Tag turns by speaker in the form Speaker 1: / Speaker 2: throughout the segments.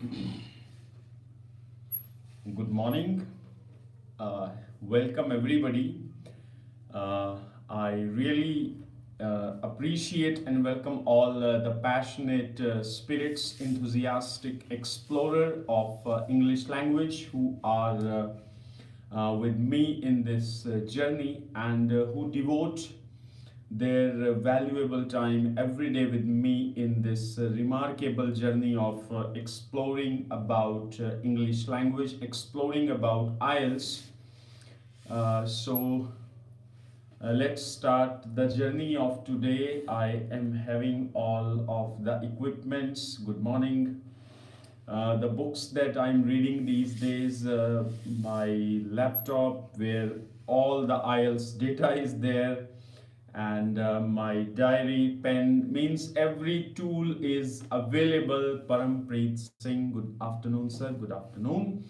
Speaker 1: Good morning. Welcome everybody. Uh, I really appreciate and welcome all the passionate spirits, enthusiastic explorer of English language who are with me in this journey and who devote their valuable time every day with me in this remarkable journey of exploring about English language, exploring about IELTS. Let's start the journey of today. I am having all of the equipments. Good morning. The books that I'm reading these days, my laptop where all the IELTS data is there, and my diary, pen, means every tool is available. Parampreet Singh, good afternoon, sir. Good afternoon.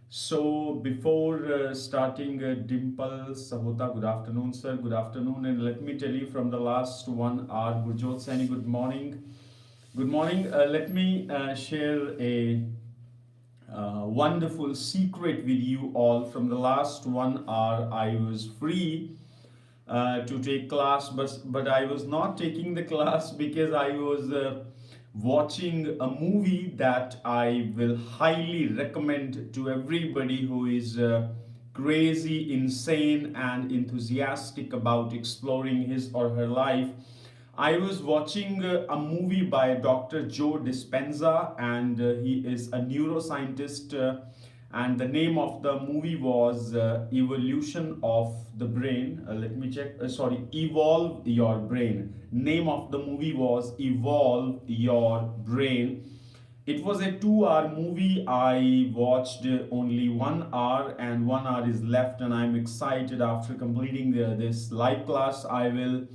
Speaker 1: So before starting, Dimple Sahota, good afternoon, sir. Good afternoon. And let me tell you from the last 1 hour, Gurjot Sani, good morning. Good morning. Let me share a wonderful secret with you all. From the last 1 hour, I was free to take class, but I was not taking the class because I was watching a movie that I will highly recommend to everybody who is crazy, insane, and enthusiastic about exploring his or her life. I was watching a movie by Dr. Joe Dispenza, and he is a neuroscientist. And the name of the movie was Evolution of the Brain. Let me check. Sorry, Evolve Your Brain. Name of the movie was Evolve Your Brain. It was a 2 hour movie. I watched only 1 hour, and 1 hour is left, and I'm excited after completing this live class. I will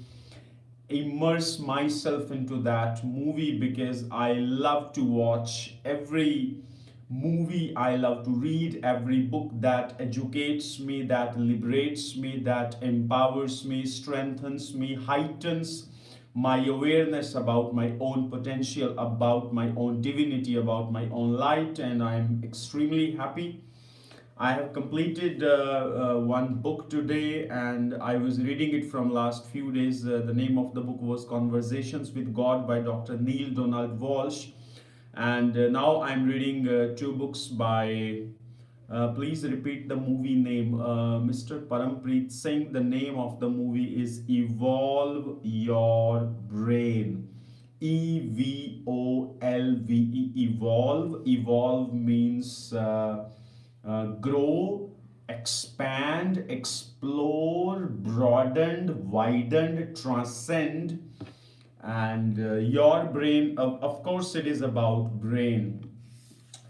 Speaker 1: immerse myself into that movie because I love to watch every movie. I love to read every book that educates me, that liberates me, that empowers me, strengthens me, heightens my awareness about my own potential, about my own divinity, about my own light. And I'm extremely happy I have completed one book today, and I was reading it from last few days. The name of the book was Conversations with God by Dr. Neil Donald Walsh. And now I'm reading two books by, please repeat the movie name, Mr. Parampreet Singh. The name of the movie is Evolve Your Brain. Evolve. Evolve. Evolve means grow, expand, explore, broadened, widened, transcend. And your brain, of course, it is about brain.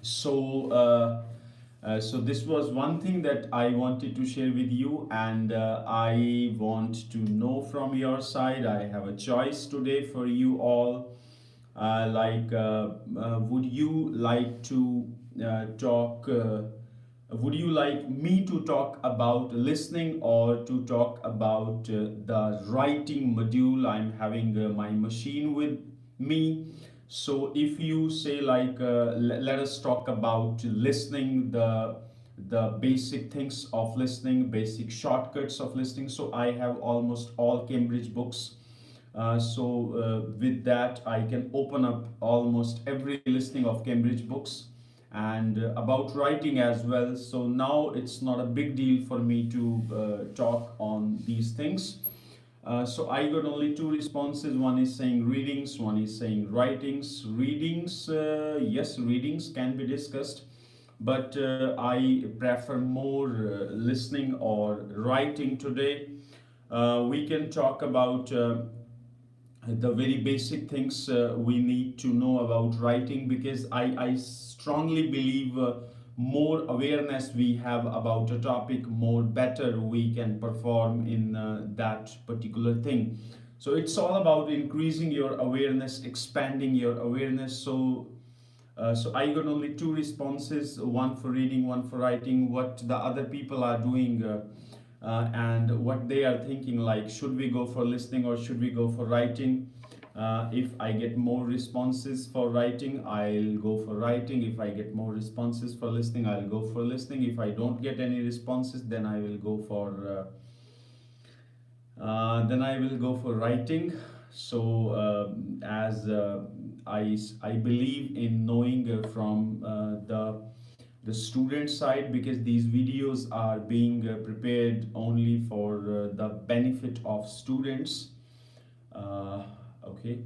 Speaker 1: So this was one thing that I wanted to share with you, and I want to know from your side. I have a choice today for you all. Would you like to talk? Would you like me to talk about listening or to talk about the writing module? I'm having my machine with me. So if you say let us talk about listening, the basic things of listening, basic shortcuts of listening. So I have almost all Cambridge books. With that, I can open up almost every listening of Cambridge books, and about writing as well. So now it's not a big deal for me to talk on these things. So I got only two responses. One is saying readings, one is saying writings. Readings, yes, readings can be discussed, but I prefer more listening or writing today. We can talk about the very basic things we need to know about writing, because I strongly believe more awareness we have about a topic, more better we can perform in that particular thing. So it's all about increasing your awareness, expanding your awareness. So I got only two responses, one for reading, one for writing. What the other people are doing and what they are thinking, like should we go for listening or should we go for writing? If I get more responses for writing, I'll go for writing. If I get more responses for listening, I'll go for listening. If I don't get any responses, then I will go for writing. So as I believe in knowing from the student side, because these videos are being prepared only for the benefit of students. uh, okay,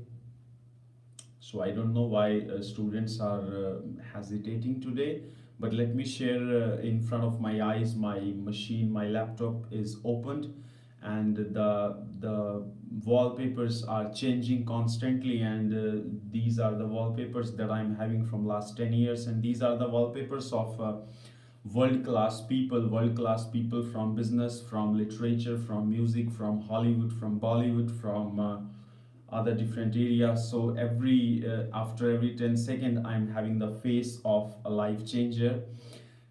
Speaker 1: so I don't know why students are hesitating today, but let me share in front of my eyes. My machine, my laptop is opened, and the wallpapers are changing constantly, and these are the wallpapers that I'm having from last 10 years, and these are the wallpapers of world class people from business, from literature, from music, from Hollywood, from Bollywood, from other different areas. So every after every 10 second, I'm having the face of a life changer.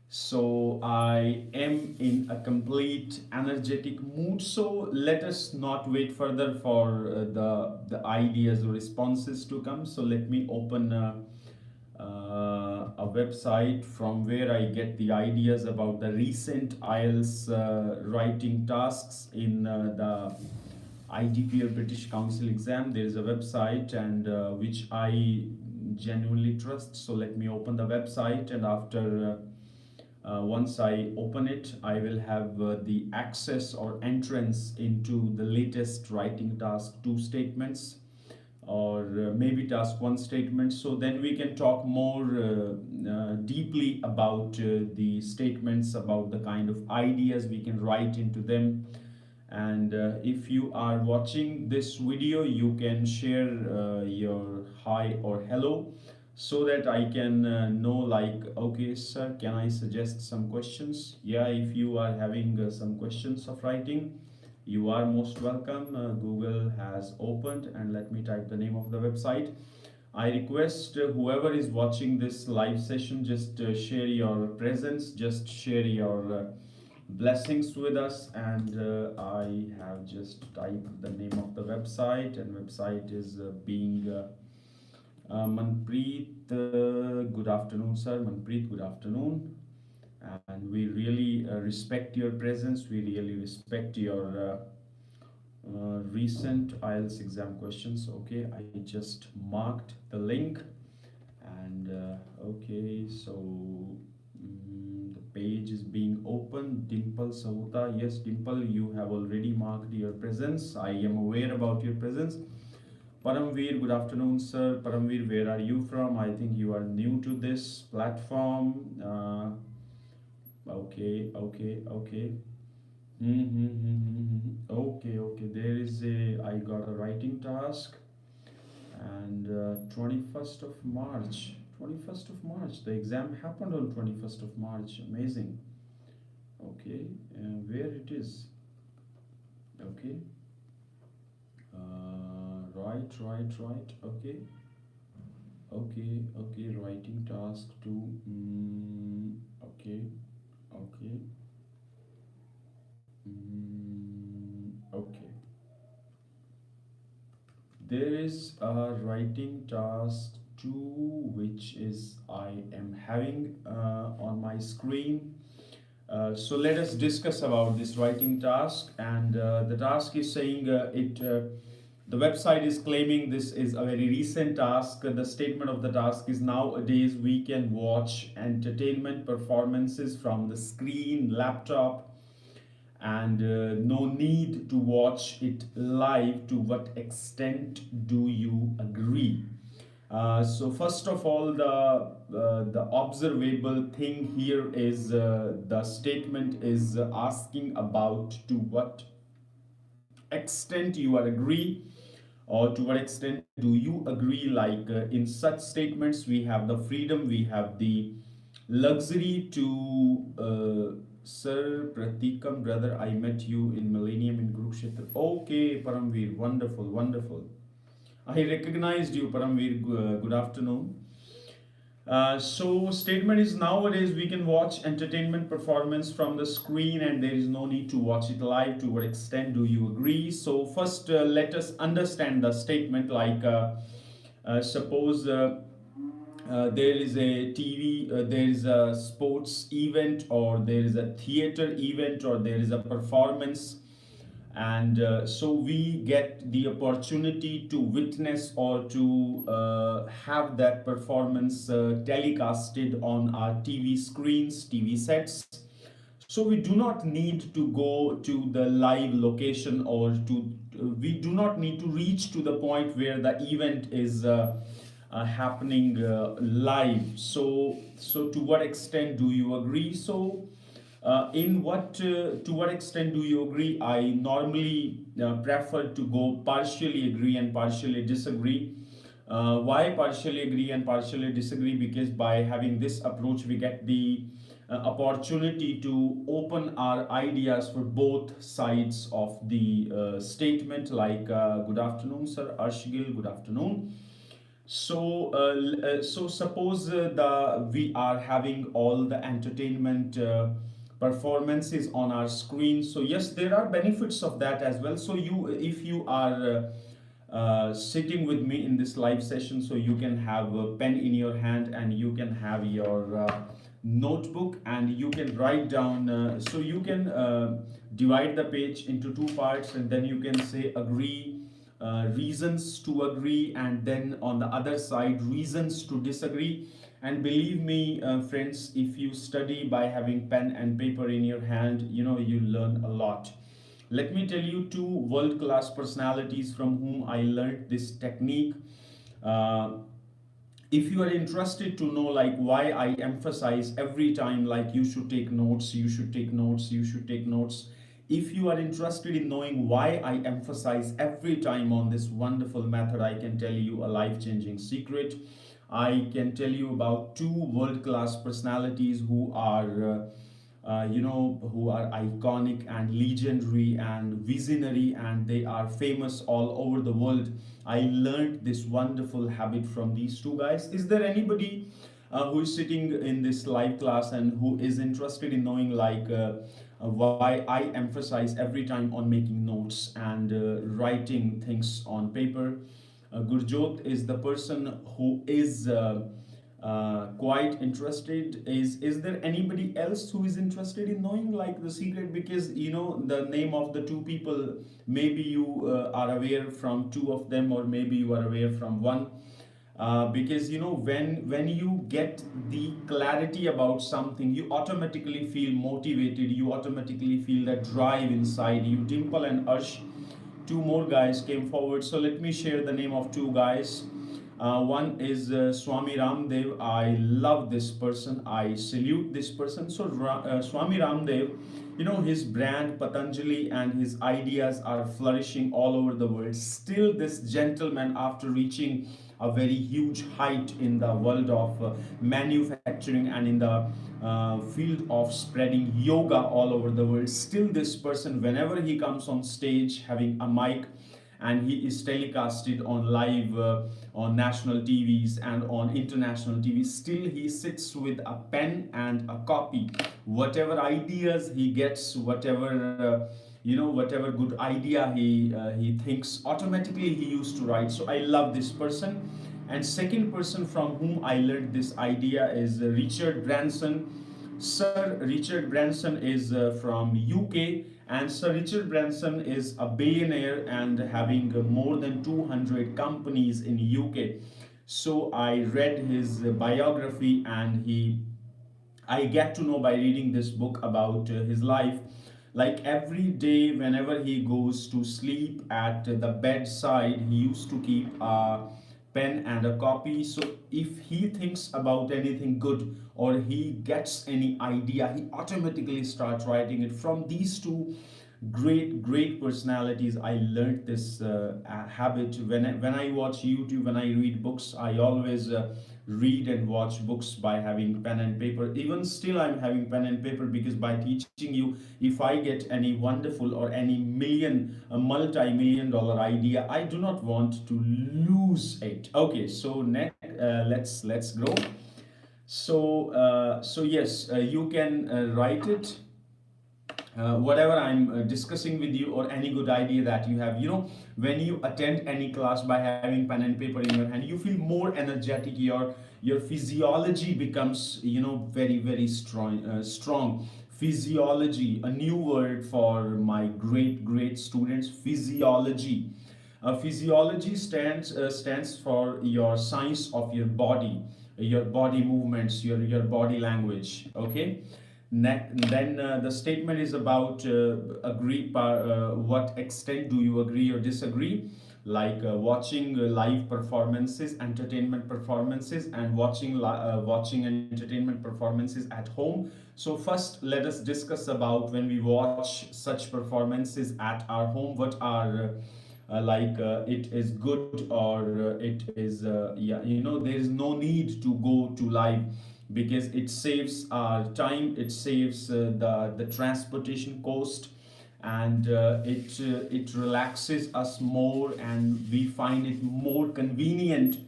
Speaker 1: So I am in a complete energetic mood. So let us not wait further for the ideas or responses to come. So let me open a website from where I get the ideas about the recent IELTS writing tasks in the IDP or British Council exam. There is a website, and which I genuinely trust. So let me open the website, and after once I open it, I will have the access or entrance into the latest writing task 2 statements, or maybe task 1 statement. So then we can talk more deeply about the statements, about the kind of ideas we can write into them. And if you are watching this video, you can share your hi or hello, so that I can know, like, okay sir, can I suggest some questions? Yeah, if you are having some questions of writing, you are most welcome. Google has opened, and let me type the name of the website. I request whoever is watching this live session, just share your presence, just share your blessings with us. And I have just typed the name of the website, and website is being Manpreet. Good afternoon sir. Manpreet, good afternoon. And we really respect your presence. We really respect your recent IELTS exam questions. Okay, I just marked the link. And okay, so the page is being opened. Dimple Sahuta, yes Dimple, you have already marked your presence. I am aware about your presence. Paramveer, good afternoon sir. Paramveer, where are you from? I think you are new to this platform. Okay. Okay. There is a, I got a writing task, and 21st of March. 21st of March. The exam happened on 21st of March. Amazing. Okay, where it is? Okay. Right. Okay. Writing task 2. Okay. Okay. There is a writing task 2, which is I am having on my screen. So let us discuss about this writing task. And the task is saying the website is claiming this is a very recent task. The statement of the task is, nowadays we can watch entertainment performances from the screen, laptop, and no need to watch it live. To what extent do you agree? So first of all, the observable thing here is the statement is asking about to what extent you are agree, or to what extent do you agree. Like in such statements, we have the freedom, we have the luxury to Sir Pratikam, brother, I met you in Millennium in Kurukshetra. Okay, Paramveer, wonderful. I recognized you, Paramveer. Good afternoon. So statement is nowadays we can watch entertainment performance from the screen and there is no need to watch it live. To what extent do you agree? So first let us understand the statement like suppose there is a TV, there is a sports event, or there is a theater event, or there is a performance, and so we get the opportunity to witness or to have that performance telecasted on our TV screens, TV sets. So we do not need to go to the live location, or to we do not need to reach to the point where the event is happening live. So to what extent do you agree? So in what to what extent do you agree? I normally prefer to go partially agree and partially disagree. Why partially agree and partially disagree? Because by having this approach, we get the opportunity to open our ideas for both sides of the statement. Like, good afternoon, Sir Arshigil. Good afternoon. So suppose the we are having all the entertainment performances on our screen. So yes, there are benefits of that as well. So you, if you are sitting with me in this live session, so you can have a pen in your hand and you can have your notebook and you can write down. So you can divide the page into two parts, and then you can say agree, reasons to agree, and then on the other side reasons to disagree. And believe me, friends, if you study by having pen and paper in your hand, you know, you learn a lot. Let me tell you two world class personalities from whom I learned this technique. uh, if you are interested to know like why I emphasize every time like you should take notes, you should take notes, you should take notes, if you are interested in knowing why I emphasize every time on this wonderful method, I can tell you a life changing secret. I can tell you about two world class personalities who are who are iconic and legendary and visionary, and they are famous all over the world. I learned this wonderful habit from these two guys. Is there anybody who is sitting in this live class and who is interested in knowing like why I emphasize every time on making notes and writing things on paper? Gurjot is the person who is quite interested. Is there anybody else who is interested in knowing like the secret? Because you know the name of the two people, maybe you are aware from two of them, or maybe you are aware from one. Because you know when you get the clarity about something, you automatically feel motivated, you automatically feel that drive inside you. Dimple and Arsh, two more guys came forward. So let me share the name of two guys. One is Swami Ramdev. I love this person. I salute this person. So Swami Ramdev, you know, his brand Patanjali and his ideas are flourishing all over the world. Still, this gentleman, after reaching a very huge height in the world of manufacturing and in the field of spreading yoga all over the world, still this person, whenever he comes on stage having a mic and he is telecasted on live on national TVs and on international TVs, still he sits with a pen and a copy. Whatever ideas he gets, whatever whatever good idea he thinks, automatically he used to write. So I love this person. And second person from whom I learned this idea is Richard Branson. Sir Richard Branson is from UK, and Sir Richard Branson is a billionaire and having more than 200 companies in UK. So I read his biography, and I get to know by reading this book about his life. Like every day, whenever he goes to sleep at the bedside, he used to keep a pen and a copy. So if he thinks about anything good or he gets any idea, he automatically starts writing it. From these two great personalities, I learned this habit. When I watch YouTube, when I read books, I always read and watch books by having pen and paper. Even still I'm having pen and paper, because by teaching you, if I get any wonderful or any multi-million dollar idea, I do not want to lose it. Okay, so next, let's go. So yes, you can write it, whatever I'm discussing with you, or any good idea that you have. When you attend any class by having pen and paper in your hand, you feel more energetic. Your physiology becomes, very, very strong. Physiology, a new word for my great students. Physiology. Physiology stands for your science of your body movements, your body language. Okay. Then the statement is about what extent do you agree or disagree, like watching live performances, entertainment performances, and watching entertainment performances at home. So first, let us discuss about when we watch such performances at our home. What are it is good, or it is yeah, there is no need to go to live, because it saves our time, it saves the transportation cost, and it relaxes us more, and we find it more convenient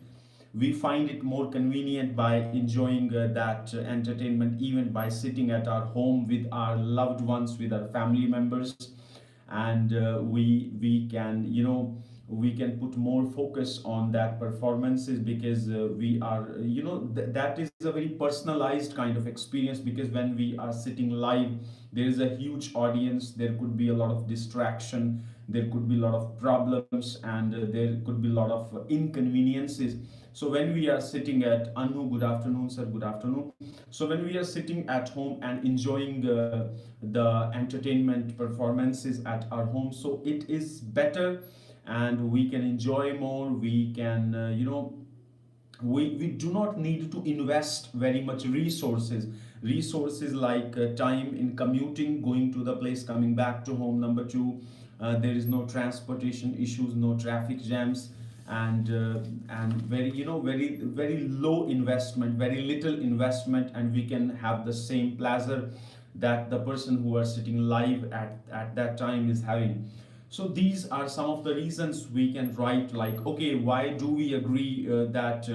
Speaker 1: by enjoying that entertainment, even by sitting at our home with our loved ones, with our family members. And we can put more focus on that performances, because we are that is a very personalized kind of experience, because when we are sitting live, there is a huge audience, there could be a lot of distraction, there could be a lot of problems, and there could be a lot of inconveniences. So when we are sitting at Anu, good afternoon sir, good afternoon. So when we are sitting at home and enjoying the entertainment performances at our home, so it is better, and we can enjoy more. We can we do not need to invest very much resources like time in commuting, going to the place, coming back to home. Number two, there is no transportation issues, no traffic jams, and very, very low investment, very little investment, and we can have the same pleasure that the person who are sitting live at that time is having. So these are some of the reasons we can write, like, okay, why do we agree that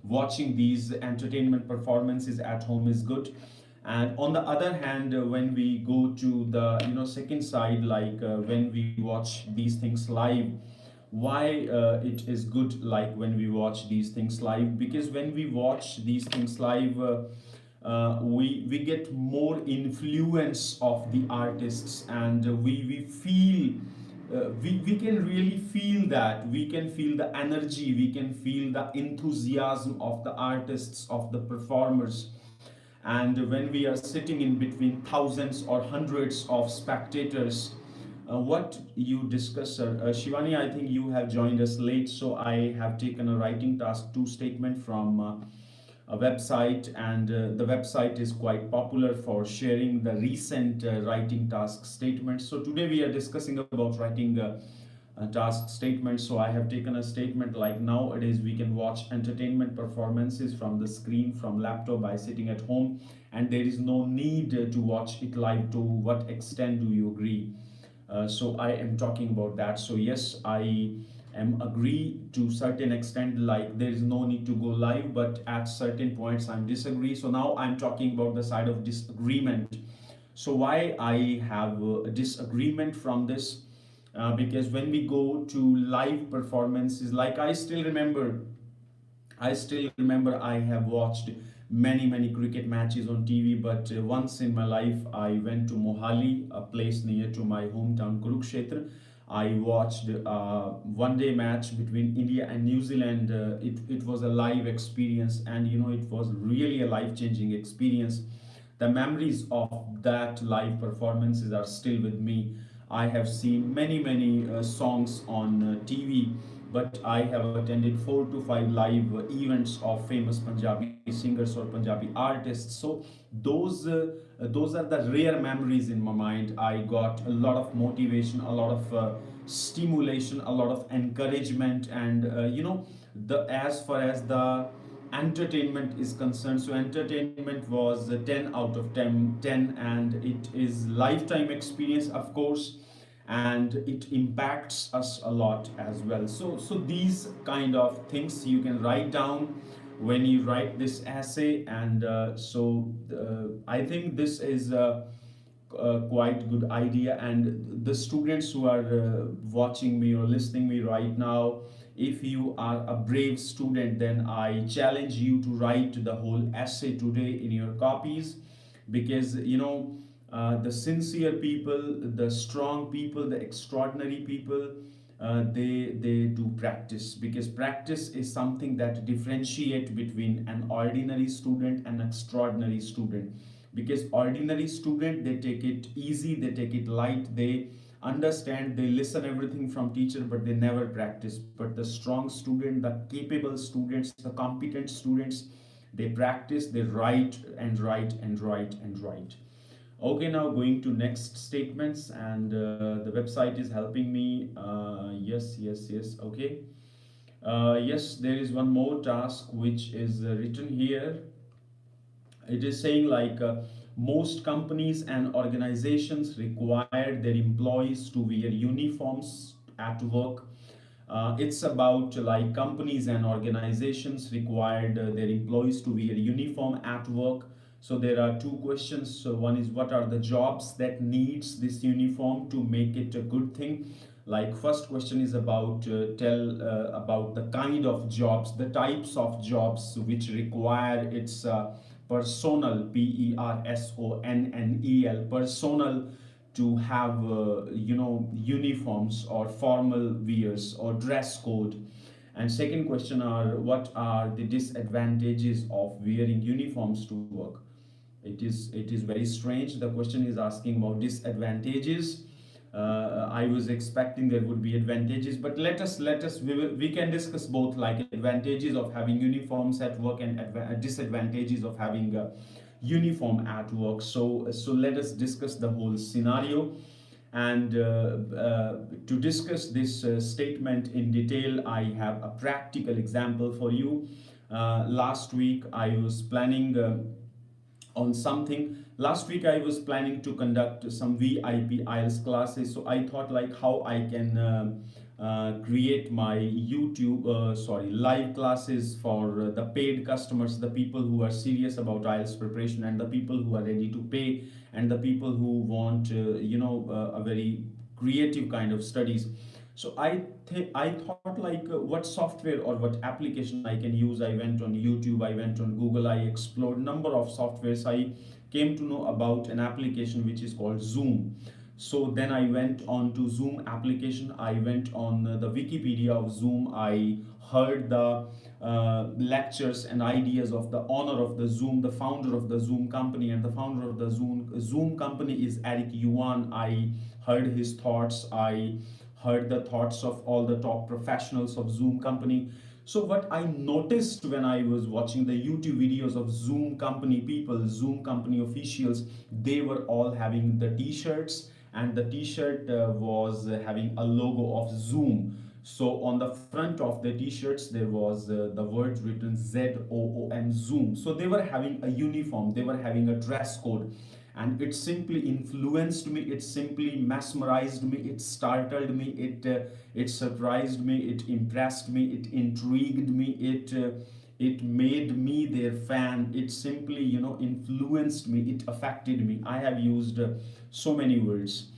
Speaker 1: watching these entertainment performances at home is good. And on the other hand, when we go to the second side, like when we watch these things live, why it is good, like when we watch these things live, because when we watch these things live, we get more influence of the artists, and we feel we can really feel that, we can feel the energy, we can feel the enthusiasm of the artists, of the performers. And when we are sitting in between thousands or hundreds of spectators, what you discuss, sir? Shivani, I think you have joined us late, so I have taken a writing task 2 statement from a website, and the website is quite popular for sharing the recent writing task statements. So today we are discussing about writing task statements. So I have taken a statement like, nowadays we can watch entertainment performances from the screen, from laptop, by sitting at home, and there is no need to watch it live. To what extent do you agree? So I am talking about that. So yes, I am agree to certain extent, like there is no need to go live, but at certain points I'm disagree. So now I'm talking about the side of disagreement. So why I have a disagreement from this? Because when we go to live performances, like I still remember I have watched many cricket matches on TV, but once in my life I went to Mohali, a place near to my hometown Kurukshetra. I watched one day match between India and New Zealand. It was a live experience, and it was really a life changing experience. The memories of that live performances are still with me. I have seen many songs on TV, but I have attended 4 to 5 live events of famous Punjabi singers or Punjabi artists. So those are the rare memories in my mind. I got a lot of motivation, a lot of stimulation, a lot of encouragement, and the as far as the entertainment is concerned, so entertainment was 10 out of 10, and it is lifetime experience, of course, and it impacts us a lot as well. So these kind of things you can write down. when you write this essay. And I think this is quite good idea. And the students who are watching me or listening me right now, if you are a brave student, then I challenge you to write the whole essay today in your copies. Because the sincere people, the strong people, the extraordinary people, they do practice, because practice is something that differentiate between an ordinary student and extraordinary student. Because ordinary student, they take it easy, they take it light, they understand, they listen everything from teacher, but they never practice. But the strong student, the capable students, the competent students, they practice, they write and write and write and write. Okay, now going to next statements, and the website is helping me. Yes, okay. Yes, there is one more task which is written here. It is saying like most companies and organizations require their employees to wear uniforms at work. It's about like companies and organizations required their employees to wear uniform at work. So there are two questions. So one is, what are the jobs that needs this uniform to make it a good thing? Like first question is about tell about the kind of jobs, the types of jobs which require its personal, personnel, personal, to have uniforms or formal wears or dress code. And second question are, what are the disadvantages of wearing uniforms to work? It is very strange. The question is asking about disadvantages. I was expecting there would be advantages, but let us we can discuss both, like advantages of having uniforms at work and disadvantages of having a uniform at work. So let us discuss the whole scenario. And to discuss this statement in detail, I have a practical example for you. Last week I was planning on something. Last week I was planning to conduct some VIP IELTS classes. So I thought like how I can create my YouTube, live classes for the paid customers, the people who are serious about IELTS preparation, and the people who are ready to pay, and the people who want, a very creative kind of studies. So I thought like what software or what application I can use. I went on YouTube, I went on Google, I explored number of softwares. I came to know about an application which is called Zoom. So then I went on to Zoom application. I went on the Wikipedia of Zoom. I heard the lectures and ideas of the owner of the Zoom, the founder of the Zoom company, and the founder of the Zoom company is Eric Yuan. I heard his thoughts. I heard the thoughts of all the top professionals of Zoom company. So what I noticed when I was watching the YouTube videos of Zoom company people, Zoom company officials, they were all having the t-shirts, and the t-shirt was having a logo of Zoom. So on the front of the t-shirts there was the words written ZOOM, Zoom. So they were having a uniform, they were having a dress code, and it simply influenced me, it simply mesmerized me, it startled me, it surprised me, it impressed me, it intrigued me, it made me their fan. It simply influenced me, it affected me. I have used so many words.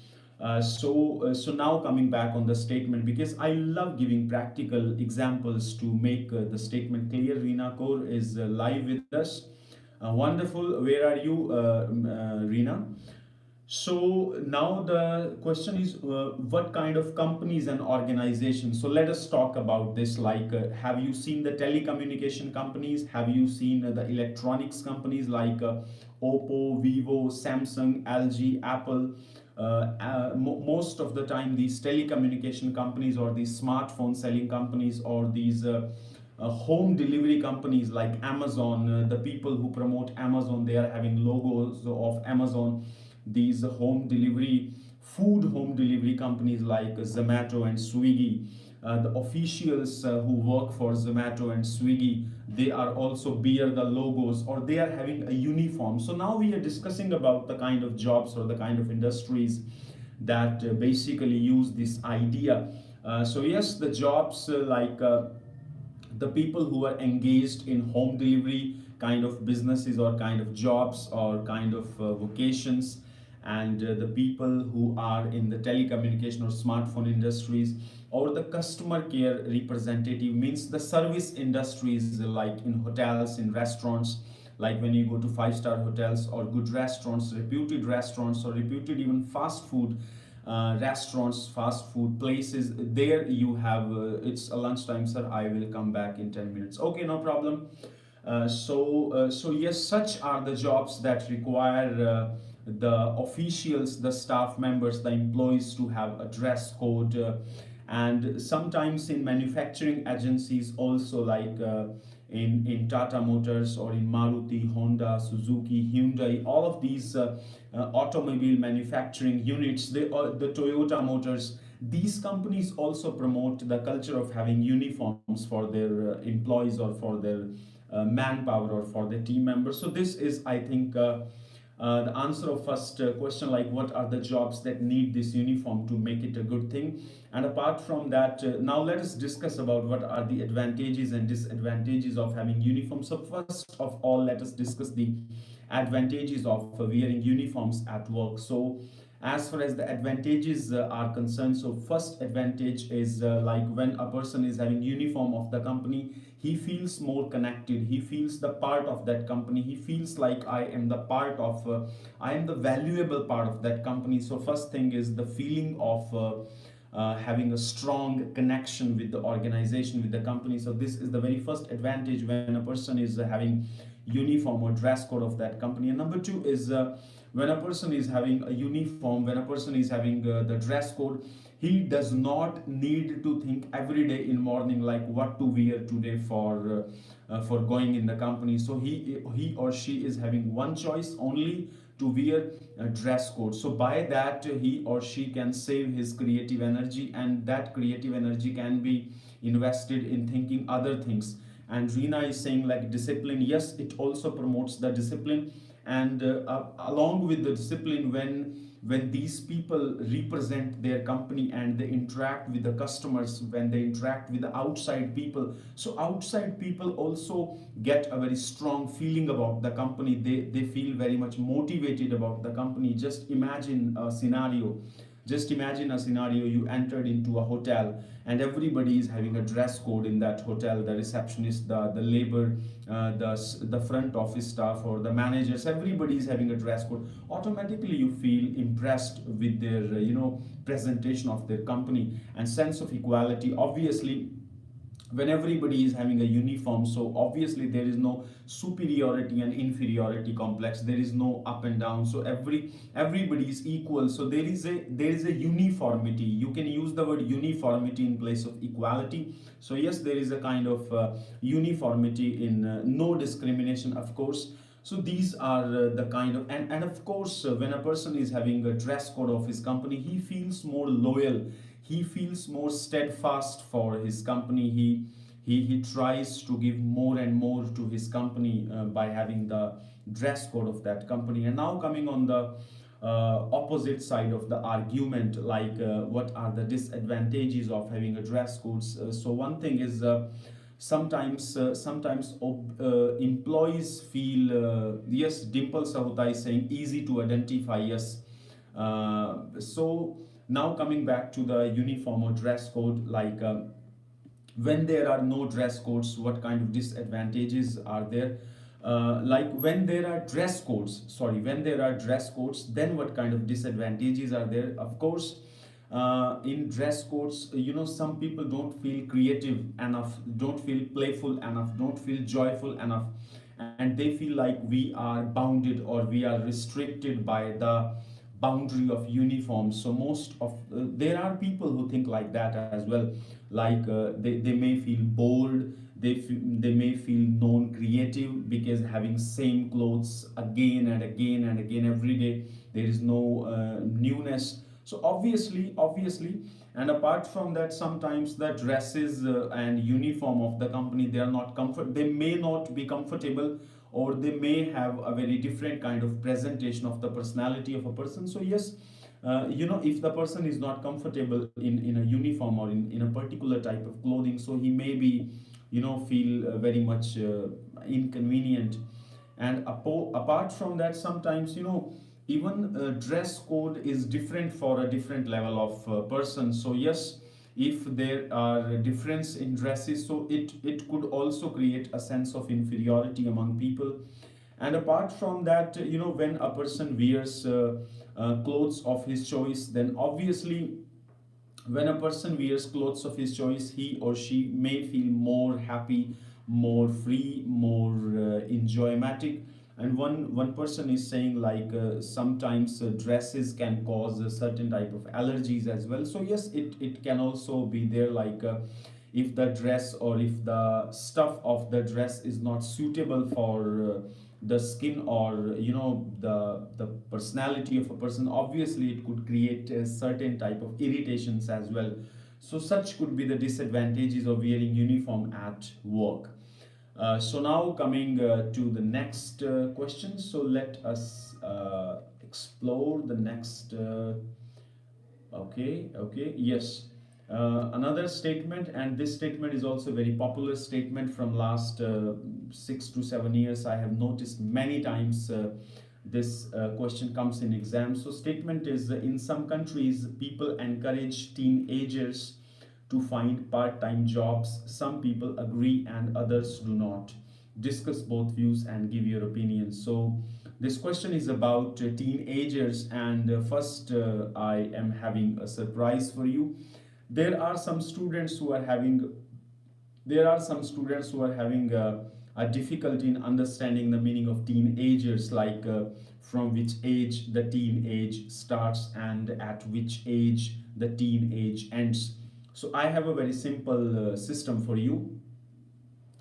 Speaker 1: So now coming back on the statement, because I love giving practical examples to make the statement clear. Reena Kaur is live with us. Wonderful. Where are you, Reena? So now the question is, what kind of companies and organizations? So let us talk about this. Like, have you seen the telecommunication companies? Have you seen the electronics companies like Oppo, Vivo, Samsung, LG, Apple? Most of the time, these telecommunication companies or these smartphone selling companies or these home delivery companies like Amazon, the people who promote Amazon, they are having logos of Amazon. These home delivery companies like Zomato and Swiggy, the officials who work for Zomato and Swiggy, they are also bear the logos, or they are having a uniform. So now we are discussing about the kind of jobs or the kind of industries that basically use this idea. So yes, the jobs the people who are engaged in home delivery kind of businesses or kind of jobs or kind of vocations, and the people who are in the telecommunication or smartphone industries, or the customer care representative, means the service industries like in hotels, in restaurants, like when you go to five-star hotels or good restaurants or reputed even fast food restaurants, fast food places. There you have it's a lunchtime, sir, I will come back in 10 minutes. Okay, no problem. So yes, such are the jobs that require the officials, the staff members, the employees to have a dress code. And sometimes in manufacturing agencies also, like in Tata Motors or in Maruti, Honda, Suzuki, Hyundai, all of these automobile manufacturing units, the Toyota Motors, these companies also promote the culture of having uniforms for their employees or for their manpower or for their team members. So this is, I think, the answer of first question, like what are the jobs that need this uniform to make it a good thing. And apart from that, now let us discuss about what are the advantages and disadvantages of having uniform. So first of all, let us discuss the advantages of wearing uniforms at work. So as far as the advantages are concerned, so first advantage is like when a person is having uniform of the company, he feels more connected, he feels the part of that company, he feels like I am the part of I am the valuable part of that company. So first thing is the feeling of having a strong connection with the organization, with the company. So this is the very first advantage when a person is having uniform or dress code of that company. And number two is when a person is having a uniform, when a person is having the dress code, he does not need to think every day in morning like what to wear today for going in the company. So he or she is having one choice only, to wear a dress code. So by that he or she can save his creative energy, and that creative energy can be invested in thinking other things. And Rina is saying like discipline. Yes, it also promotes the discipline. And along with the discipline, when these people represent their company and they interact with the customers, when they interact with the outside people, so outside people also get a very strong feeling about the company. They feel very much motivated about the company. Just imagine a scenario: you entered into a hotel and everybody is having a dress code in that hotel. The receptionist, the labor, the front office staff or the managers, everybody is having a dress code. Automatically you feel impressed with their presentation of their company and sense of equality. Obviously, when everybody is having a uniform, so obviously there is no superiority and inferiority complex, there is no up and down, so everybody is equal. So there is a uniformity. You can use the word uniformity in place of equality. So yes, there is a kind of uniformity in no discrimination, of course. So these are the kind of, and of course when a person is having a dress code of his company, he feels more loyal, he feels more steadfast for his company. He tries to give more and more to his company by having the dress code of that company. And now coming on the opposite side of the argument, like what are the disadvantages of having a dress codes. So one thing is sometimes employees feel yes, Dimple Sahota is saying easy to identify. Yes. So now coming back to the uniform or dress code, like when there are no dress codes, what kind of disadvantages are there? Like when there are dress codes, when there are dress codes, then what kind of disadvantages are there? Of course, in dress codes, some people don't feel creative enough, don't feel playful enough, don't feel joyful enough, and they feel like we are bounded or we are restricted by the boundary of uniforms. So most of there are people who think like that as well, like they may feel bored, they may feel non-creative because having same clothes again and again and again every day, there is no newness. So obviously, and apart from that, sometimes the dresses and uniform of the company, they are not comfort, they may not be comfortable, or they may have a very different kind of presentation of the personality of a person. So yes, if the person is not comfortable in a uniform or in a particular type of clothing, so he may be feel very much inconvenient. And apart from that, sometimes even dress code is different for a different level of person. So yes, if there are a difference in dresses, so it could also create a sense of inferiority among people. And apart from that, when a person wears clothes of his choice, then obviously when a person wears clothes of his choice, he or she may feel more happy, more free, more enjoymatic. And one person is saying like sometimes dresses can cause a certain type of allergies as well. So yes, it can also be there, like if the dress or if the stuff of the dress is not suitable for the skin, or the personality of a person, obviously it could create a certain type of irritations as well. So such could be the disadvantages of wearing uniform at work. So now coming to the next question. So let us explore the next okay, yes. Another statement, and this statement is also a very popular statement from last 6 to 7 years. I have noticed many times this question comes in exams. So statement is, in some countries, people encourage teenagers to find part-time jobs. Some people agree and others do not. Discuss both views and give your opinion. So this question is about teenagers, and first I am having a surprise for you. There are some students who are having a difficulty in understanding the meaning of teenagers, like from which age the teenage starts and at which age the teenage ends. So I have a very simple system for you.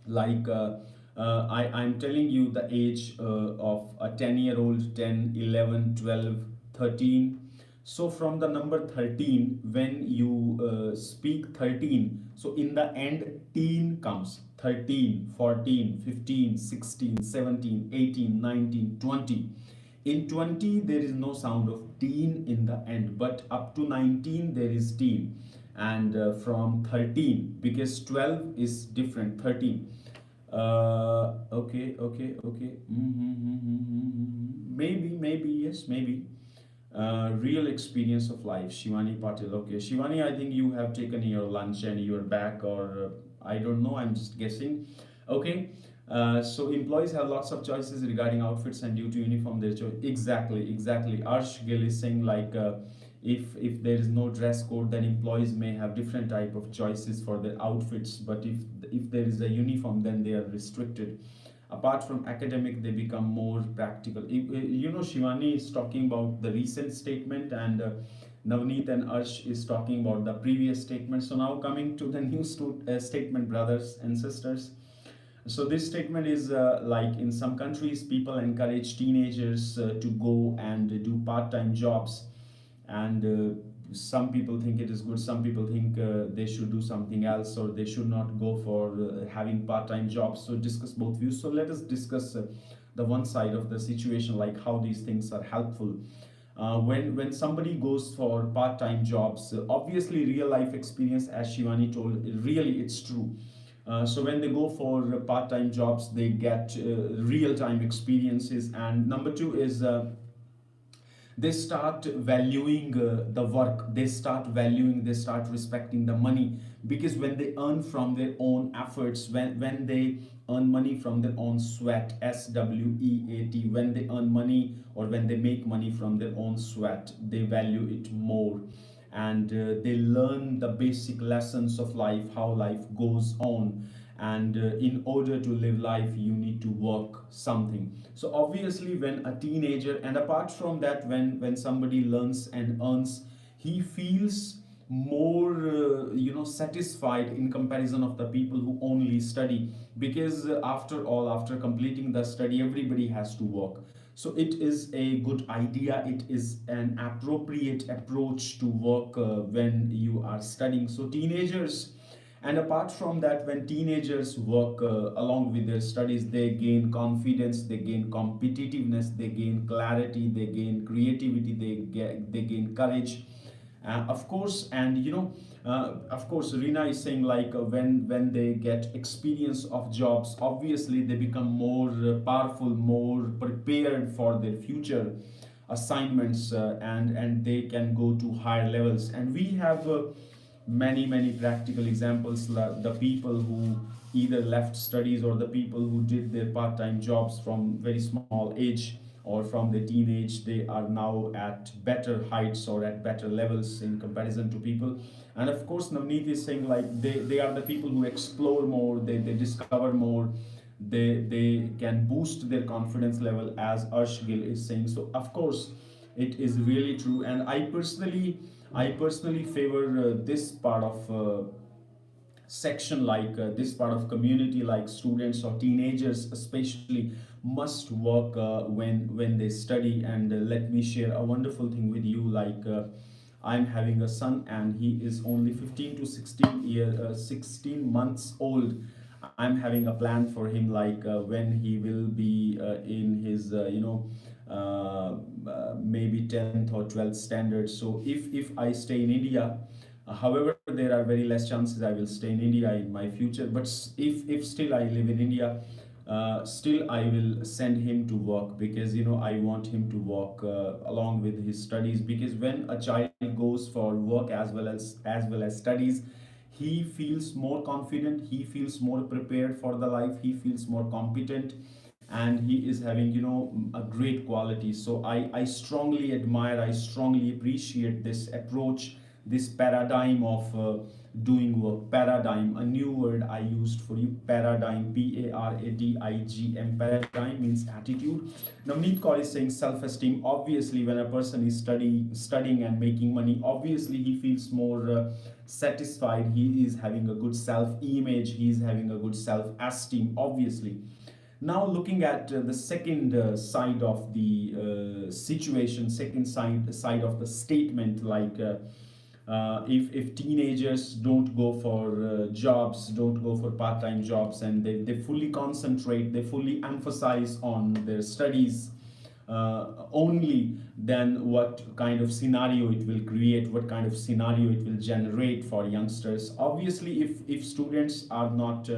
Speaker 1: Like I'm telling you the age of a 10-year-old, 10, 11, 12, 13. So from the number 13, when you speak 13, so in the end teen comes. 13, 14, 15, 16, 17, 18, 19, 20. In 20 there is no sound of teen in the end, but up to 19 there is teen. And from 13, because 12 is different, 13. Okay. Maybe, yes, maybe. Real experience of life, Shivani Patil. Okay, Shivani, I think you have taken your lunch and you're back, or I don't know, I'm just guessing. Okay, so employees have lots of choices regarding outfits, and due to uniform, their choice. Exactly. Arsh Gill is saying like if there is no dress code, then employees may have different type of choices for their outfits. But if there is a uniform, then they are restricted. Apart from academic, they become more practical. Shivani is talking about the recent statement, and Navneet and Arsh is talking about the previous statement. So now coming to the new statement, brothers and sisters. So this statement is like, in some countries, people encourage teenagers to go and do part-time jobs. And some people think it is good, some people think they should do something else, or they should not go for having part-time jobs. So discuss both views. So let us discuss the one side of the situation, like how these things are helpful. When somebody goes for part-time jobs, obviously real life experience, as Shivani told, really it's true. So when they go for part-time jobs, they get real-time experiences. And number two is they start valuing the work, they start respecting the money. Because when they earn from their own efforts, when they earn money from their own sweat, sweat, when they earn money or when they make money from their own sweat, they value it more. And they learn the basic lessons of life, how life goes on. And in order to live life, you need to work something. So obviously when a teenager, and apart from that, when somebody learns and earns, he feels more satisfied in comparison of the people who only study. Because after all, after completing the study, everybody has to work. So it is a good idea, it is an appropriate approach to work when you are studying. So teenagers, and apart from that, when teenagers work along with their studies, they gain confidence, they gain competitiveness, they gain clarity, they gain creativity, they gain courage. Of course, and of course, Rina is saying like when they get experience of jobs, obviously they become more powerful, more prepared for their future assignments, and they can go to higher levels. And we have many practical examples, like the people who either left studies or the people who did their part-time jobs from very small age or from the teenage. They are now at better heights or at better levels in comparison to people. And of course, Navneet is saying like they are the people who explore more, they discover more, they can boost their confidence level, as Arsh Gill is saying. So of course it is really true, and I personally favor this part of section, like this part of community, like students or teenagers especially must work when they study. And let me share a wonderful thing with you, like I'm having a son and he is only 15 to 16 months old. I'm having a plan for him, like when he will be in his maybe 10th or 12th standard. So if I stay in India, however, there are very less chances I will stay in India in my future. But if still I live in India, still I will send him to work, because I want him to work along with his studies. Because when a child goes for work as well as studies, he feels more confident, he feels more prepared for the life, he feels more competent, and he is having a great quality. So I strongly admire, I strongly appreciate this approach, this paradigm of doing work. Paradigm, a new word I used for you. Paradigm, Paradigm. Paradigm means attitude. Navneet Kaur is saying self-esteem. Obviously, when a person is studying and making money, obviously he feels more satisfied, he is having a good self-image, he is having a good self-esteem, obviously. Now looking at the second side of the situation, second side of the statement, like if teenagers don't go for jobs, don't go for part-time jobs, and they fully concentrate, they fully emphasize on their studies only, then what kind of scenario it will create, what kind of scenario it will generate for youngsters. Obviously, if students are not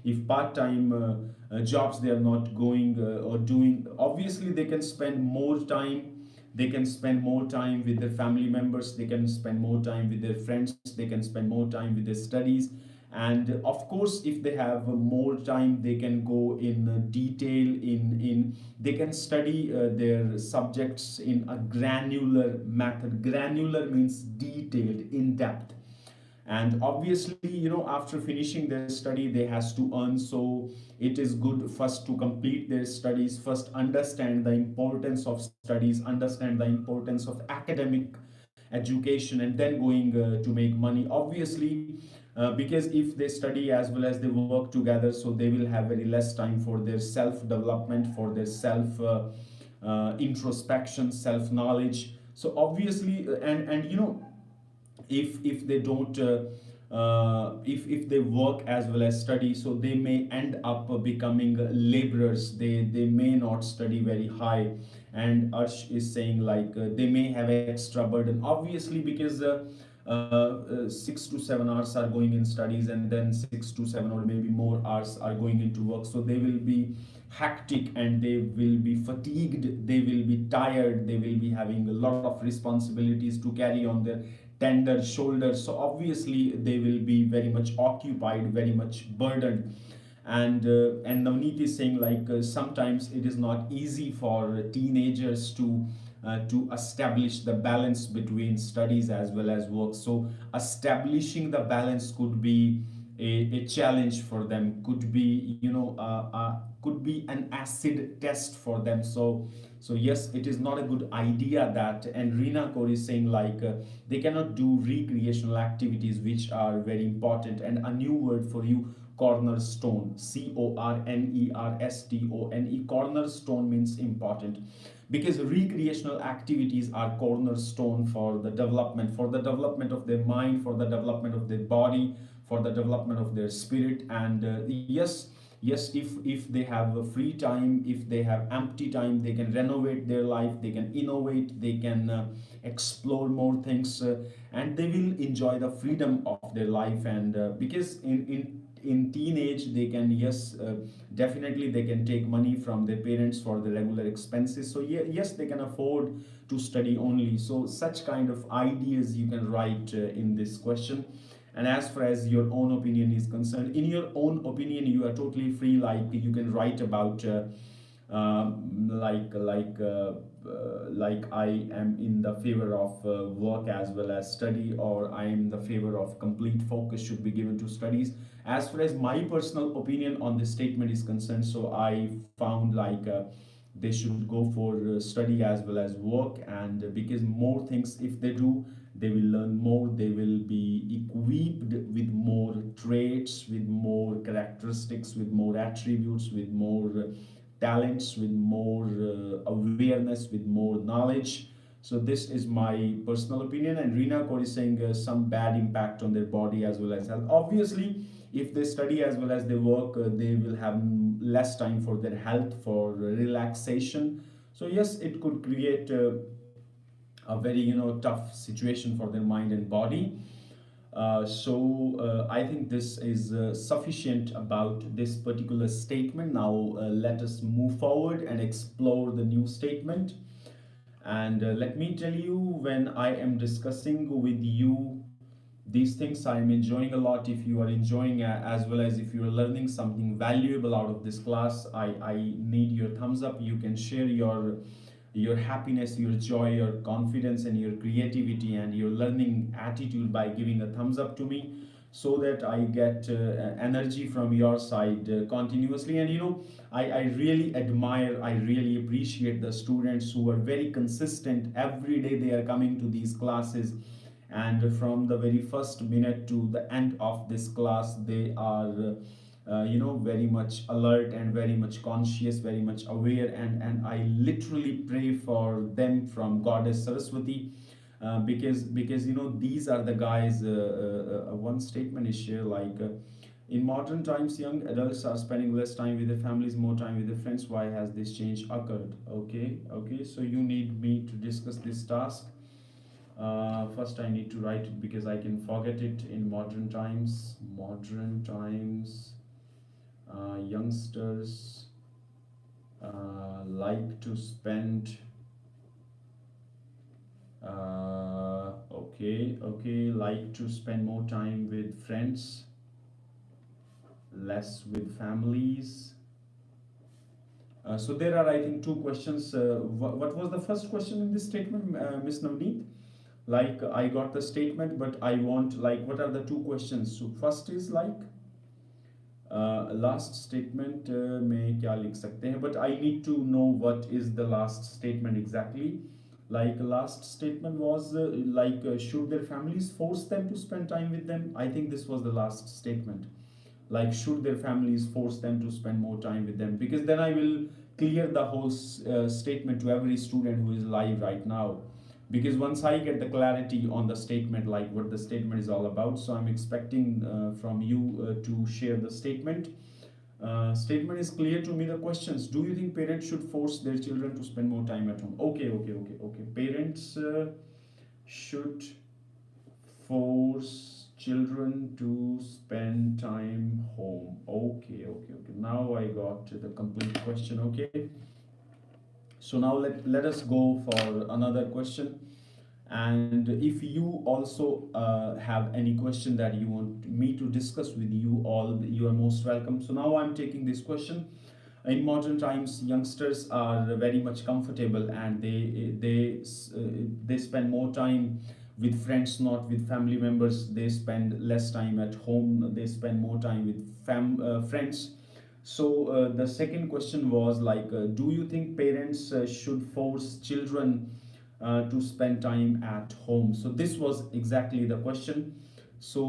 Speaker 1: if part-time jobs they are not going or doing, obviously they can spend more time, they can spend more time with their family members, they can spend more time with their friends, they can spend more time with their studies. And of course, if they have more time, they can go in detail, in they can study their subjects in a granular method. Granular means detailed, in depth. And obviously, after finishing their study, they has to earn. So it is good first to complete their studies, first understand the importance of studies, understand the importance of academic education, and then going to make money, obviously. Because if they study as well as they work together, so they will have very less time for their self development, for their self introspection, self knowledge. So obviously, and if they don't if they work as well as study, so they may end up becoming laborers, they may not study very high. And Arsh is saying like they may have extra burden, obviously, because 6 to 7 hours are going in studies, and then 6 to 7 or maybe more hours are going into work. So they will be hectic, and they will be fatigued, they will be tired, they will be having a lot of responsibilities to carry on their tender shoulders. So obviously they will be very much occupied, very much burdened. And Navneet is saying like sometimes it is not easy for teenagers to establish the balance between studies as well as work. So establishing the balance could be a challenge for them, could be could be an acid test for them. So yes, it is not a good idea that. And Rina Kaur is saying like they cannot do recreational activities, which are very important. And a new word for you, cornerstone. Cornerstone. Cornerstone means important, because recreational activities are cornerstone for the development of their mind, for the development of their body, for the development of their spirit. And yes, Yes, if they have a free time, if they have empty time, they can renovate their life, they can innovate, they can explore more things, and they will enjoy the freedom of their life. And because in teenage they can, yes, definitely they can take money from their parents for the regular expenses, so yeah, yes, they can afford to study only. So such kind of ideas you can write in this question. And as far as your own opinion is concerned, in your own opinion you are totally free, like you can write about like I am in the favor of work as well as study, or I am in the favor of complete focus should be given to studies. As far as my personal opinion on this statement is concerned, so I found like they should go for study as well as work. And because more things if they do, they will learn more, they will be equipped with more traits, with more characteristics, with more attributes, with more talents, with more awareness, with more knowledge. So this is my personal opinion. And Rina Kaur is saying some bad impact on their body as well as health. Obviously, if they study as well as they work, they will have less time for their health, for relaxation. So yes, it could create a very tough situation for their mind and body. I think this is sufficient about this particular statement. Now let us move forward and explore the new statement. And let me tell you, when I am discussing with you these things, I am enjoying a lot. If you are enjoying as well as if you are learning something valuable out of this class, I need your thumbs up. You can share your happiness, your joy, your confidence, and your creativity and your learning attitude by giving a thumbs up to me, so that I get energy from your side continuously. And I really admire, I really appreciate the students who are very consistent. Every day they are coming to these classes, and from the very first minute to the end of this class, they are very much alert and very much conscious, very much aware. And I literally pray for them from Goddess Saraswati, because these are the guys. One statement is shared like, in modern times young adults are spending less time with their families, more time with their friends. Why has this change occurred? Okay, so you need me to discuss this task. First I need to write it because I can forget it. In modern times, youngsters like to spend like to spend more time with friends, less with families. So there are, I think, two questions. What was the first question in this statement, Miss Navneet? Like, I got the statement, but I want, like, what are the two questions? So first is like, last statement में क्या लिख सकते हैं, but I need to know what is the last statement exactly. Like last statement was like should their families force them to spend time with them? I think this was the last statement. Like, should their families force them to spend more time with them? Because then I will clear the whole statement to every student who is live right now. Because once I get the clarity on the statement, like what the statement is all about, so I'm expecting from you to share the statement. Statement is clear to me. The questions: do you think parents should force their children to spend more time at home? Okay. Parents should force children to spend time home. Okay. Now I got the complete question. Okay. So now let us go for another question. And if you also have any question that you want me to discuss with you all, you are most welcome. So now I'm taking this question. In modern times, youngsters are very much comfortable, and they spend more time with friends, not with family members. They spend less time at home, they spend more time with friends. So the second question was like, do you think parents should force children to spend time at home? So this was exactly the question. So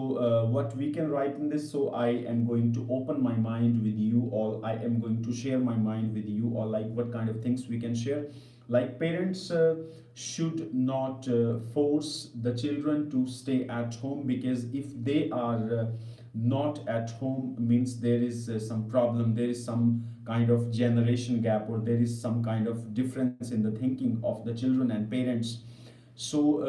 Speaker 1: what we can write in this, so I am going to open my mind with you all, I am going to share my mind with you all, like what kind of things we can share. Like, parents should not force the children to stay at home, because if they are not at home means there is some problem, there is some kind of generation gap, or there is some kind of difference in the thinking of the children and parents. So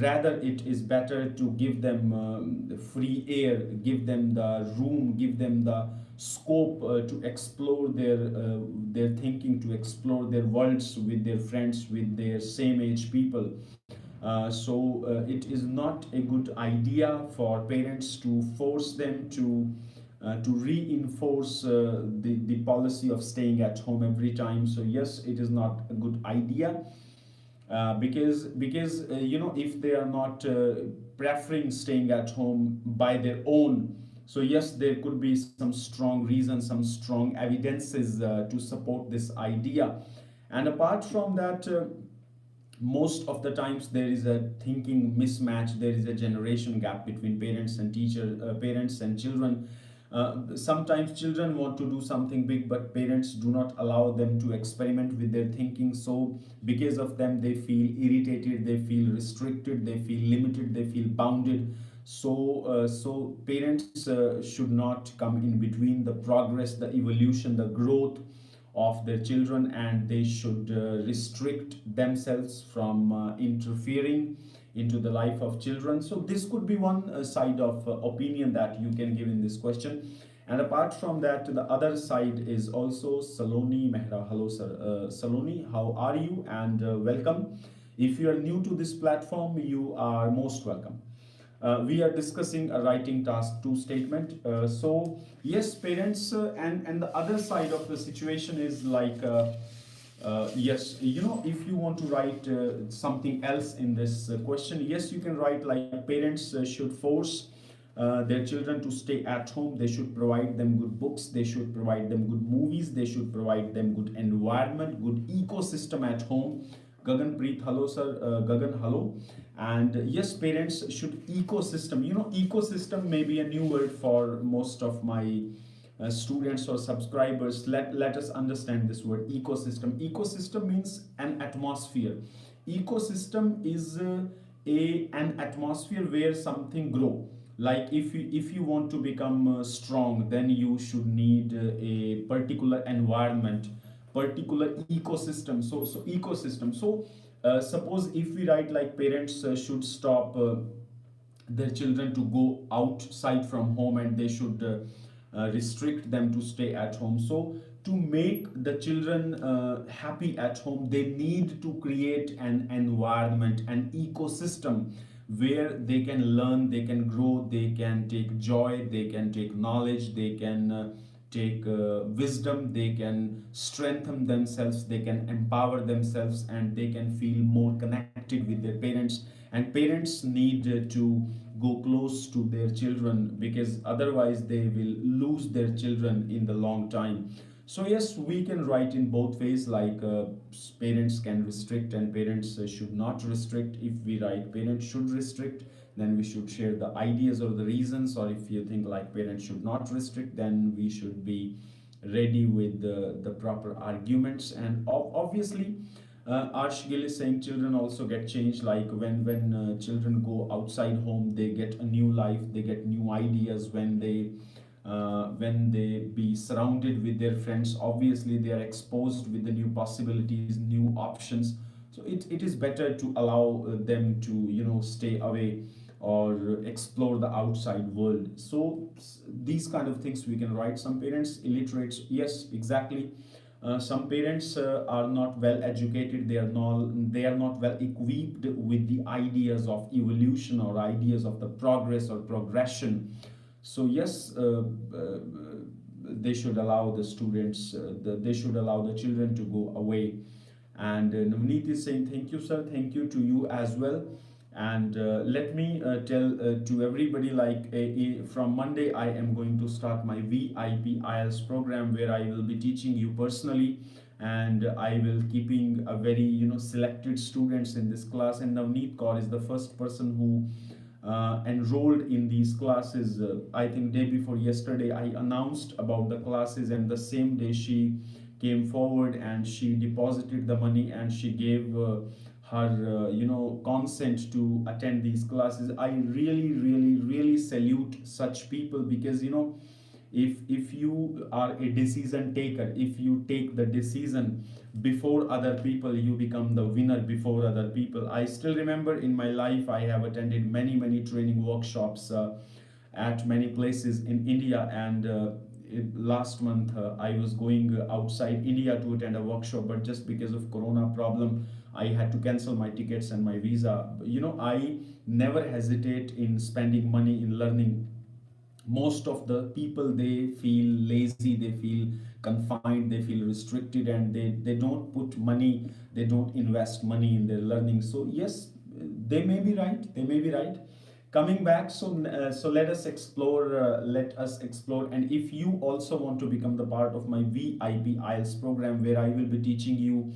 Speaker 1: rather it is better to give them free air, give them the room, give them the scope to explore their thinking, to explore their worlds with their friends, with their same age people. So it is not a good idea for parents to force them to reinforce the policy of staying at home every time. So yes, it is not a good idea, because if they are not preferring staying at home by their own, so yes, there could be some strong reasons, some strong evidences to support this idea. And apart from that, most of the times there is a thinking mismatch, there is a generation gap between parents and children. Sometimes children want to do something big, but parents do not allow them to experiment with their thinking. So because of them, they feel irritated, they feel restricted, they feel limited, they feel bounded. So parents should not come in between the progress, the evolution, the growth of their children, and they should restrict themselves from interfering into the life of children. So this could be one side of opinion that you can give in this question. And apart from that, the other side is also Saloni Mehra. Hello, sir. Saloni, how are you? And welcome. If you are new to this platform, you are most welcome. We are discussing a writing task 2 statement. So yes, parents, and the other side of the situation is like, yes, if you want to write something else in this question, yes, you can write like parents should force their children to stay at home. They should provide them good books, they should provide them good movies, they should provide them good environment, good ecosystem at home. Gagan Preet, hello sir. Gagan, hello. And yes, parents should ecosystem. Ecosystem may be a new word for most of my students or subscribers. Let us understand this word ecosystem. Ecosystem means an atmosphere. Ecosystem is an atmosphere where something grow. Like if you want to become strong, then you should need a particular environment, particular ecosystem. So ecosystem. So suppose if we write like parents should stop their children to go outside from home, and they should restrict them to stay at home. So to make the children happy at home, they need to create an environment, an ecosystem where they can learn, they can grow, they can take joy, they can take knowledge, they can take wisdom, they can strengthen themselves, they can empower themselves, and they can feel more connected with their parents. And parents need to go close to their children, because otherwise they will lose their children in the long time. So yes, we can write in both ways, like parents can restrict and parents should not restrict. If we write parents should restrict, then we should share the ideas or the reasons. Or if you think like parents should not restrict, then we should be ready with the proper arguments. And obviously, Arsh Gill is saying children also get changed. Like when children go outside home, they get a new life, they get new ideas. When they be surrounded with their friends, obviously they are exposed with the new possibilities, new options. So it is better to allow them to stay away or explore the outside world. So these kind of things we can write. Some parents illiterate, yes, exactly. Some parents are not well educated, they are not well equipped with the ideas of evolution or ideas of the progress or progression. So yes, they should allow the students, they should allow the children to go away. And Navneet is saying thank you sir, thank you to you as well. And let me tell to everybody, like from Monday I am going to start my VIP IELTS program, where I will be teaching you personally, and I will keeping a very selected students in this class. And Navneet Kaur is the first person who enrolled in these classes. I think day before yesterday I announced about the classes, and the same day she came forward and she deposited the money, and she gave her consent to attend these classes. I really, really, really salute such people, because if you are a decision taker, if you take the decision before other people, you become the winner before other people. I still remember in my life I have attended many training workshops at many places in India, and last month I was going outside India to attend a workshop, but just because of Corona problem, I had to cancel my tickets and my visa. I never hesitate in spending money in learning. Most of the people, they feel lazy, they feel confined, they feel restricted, and they don't put money, they don't invest money in their learning. So yes, they may be right, they may be right. Coming back, so let us explore. And if you also want to become the part of my VIP IELTS program, where I will be teaching you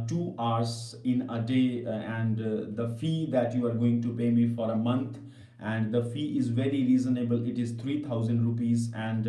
Speaker 1: 2 hours in a day, and the fee that you are going to pay me for a month, and the fee is very reasonable, it is 3000 rupees. And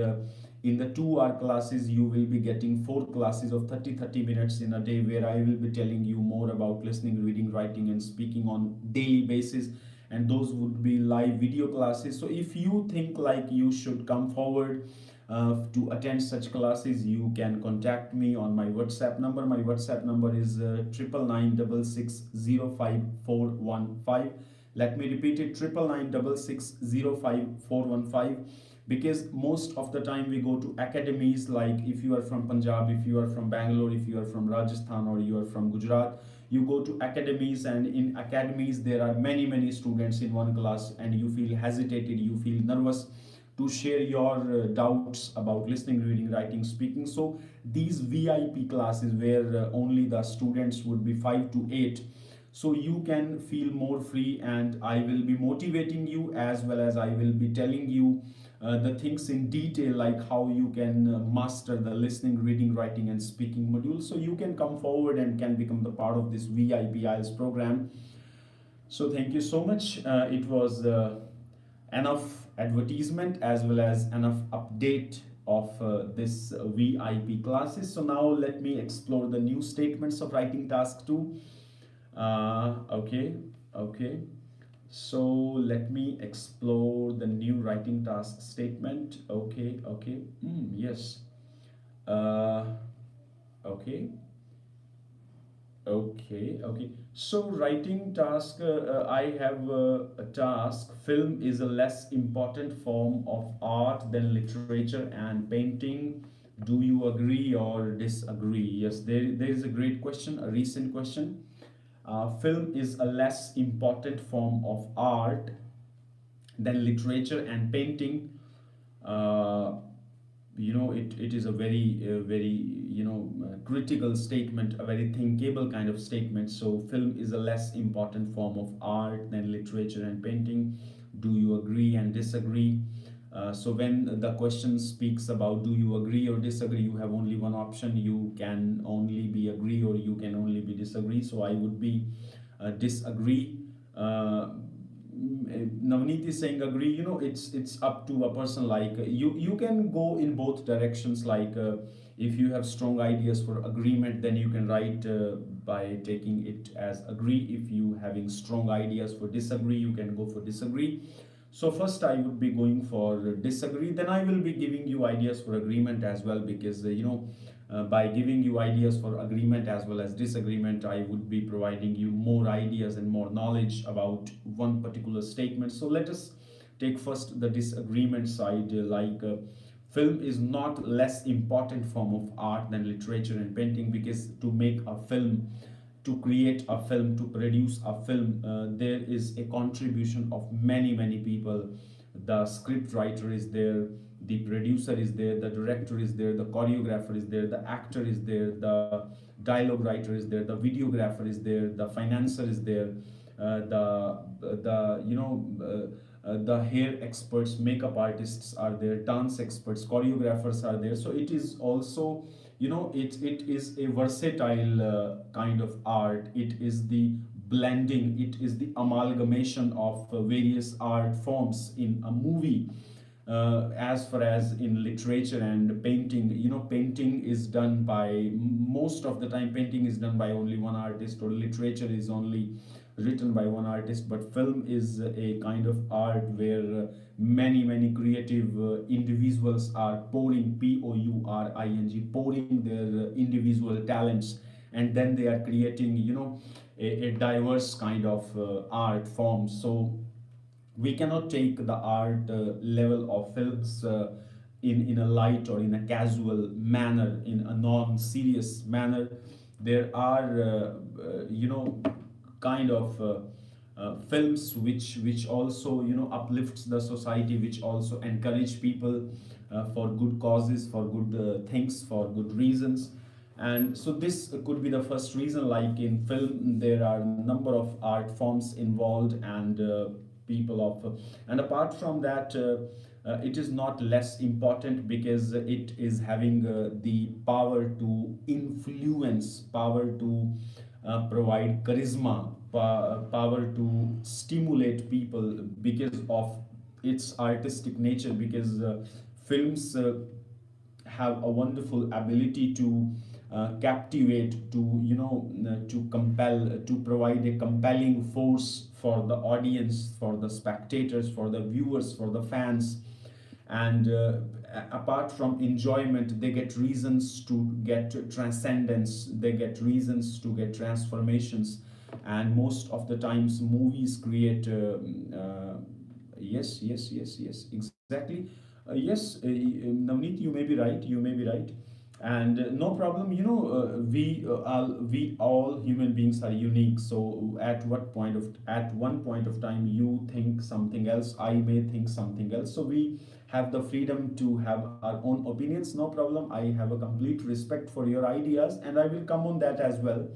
Speaker 1: in the 2 hour classes, you will be getting 4 classes of 30 minutes in a day, where I will be telling you more about listening, reading, writing, and speaking on daily basis. And those would be live video classes. So if you think like you should come forward to attend such classes, you can contact me on my WhatsApp number. My WhatsApp number is 999660545. Let me repeat it: 999660545. Because most of the time we go to academies, like if you are from Punjab, if you are from Bangalore, if you are from Rajasthan, or you are from Gujarat, you go to academies, and in academies there are many students in one class, and you feel hesitated, you feel nervous to share your doubts about listening, reading, writing, speaking. So these VIP classes, where only the students would be 5 to 8, so you can feel more free, and I will be motivating you, as well as I will be telling you the things in detail, like how you can master the listening, reading, writing, and speaking module. So you can come forward and can become the part of this VIP IELTS program. So thank you so much. It was enough advertisement, as well as enough update of this VIP classes. So now let me explore the new statements of writing task 2. Okay. So let me explore the new writing task statement. Okay. Yes. Uh, okay. Okay. So writing task, I have a task. Film is a less important form of art than literature and painting. Do you agree or disagree? Yes, there is a great question, a recent question. Film is a less important form of art than literature and painting. Uh, it is a very critical statement, a very thinkable kind of statement. So film is a less important form of art than literature and painting. Do you agree and disagree? So when the question speaks about do you agree or disagree, you have only one option: you can only be agree, or you can only be disagree. So I would be disagree. Navneet is saying agree. It's up to a person. Like you can go in both directions. Like if you have strong ideas for agreement, then you can write by taking it as agree. If you having strong ideas for disagree, you can go for disagree. So first I would be going for disagree, then I will be giving you ideas for agreement as well, because by giving you ideas for agreement as well as disagreement, I would be providing you more ideas and more knowledge about one particular statement. So let us take first the disagreement side. Film is not less important form of art than literature and painting, because to make a film, to create a film, to produce a film, there is a contribution of many people. The script writer is there, the producer is there, the director is there, the choreographer is there, the actor is there, the dialogue writer is there, the videographer is there, the financer is there, the hair experts, makeup artists are there, dance experts, choreographers are there. So it is also, it is a versatile kind of art. It is the blending, it is the amalgamation of various art forms in a movie. as far as in literature and painting, painting is done by, most of the time painting is done by only one artist, or literature is only written by one artist. But film is a kind of art where many creative individuals are pouring, pouring their individual talents, and then they are creating, a diverse kind of art form. So we cannot take the art level of films in a light or in a casual manner, in a non-serious manner. There are kind of films which also uplifts the society, which also encourage people for good causes, for good things, for good reasons. And so this could be the first reason. Like in film, there are a number of art forms involved, and people of and apart from that, it is not less important because it is having the power to influence, power to provide charisma, power to stimulate people because of its artistic nature. Because films have a wonderful ability to captivate, to to compel, to provide a compelling force for the audience, for the spectators, for the viewers, for the fans. And apart from enjoyment, they get reasons to get transcendence, they get reasons to get transformations. And most of the times movies create yes, exactly. Yes, Navneet, you may be right, you may be right. And no problem, we all human beings are unique. So at one point of time you think something else, I may think something else. So we have the freedom to have our own opinions. No problem, I have a complete respect for your ideas, and I will come on that as well.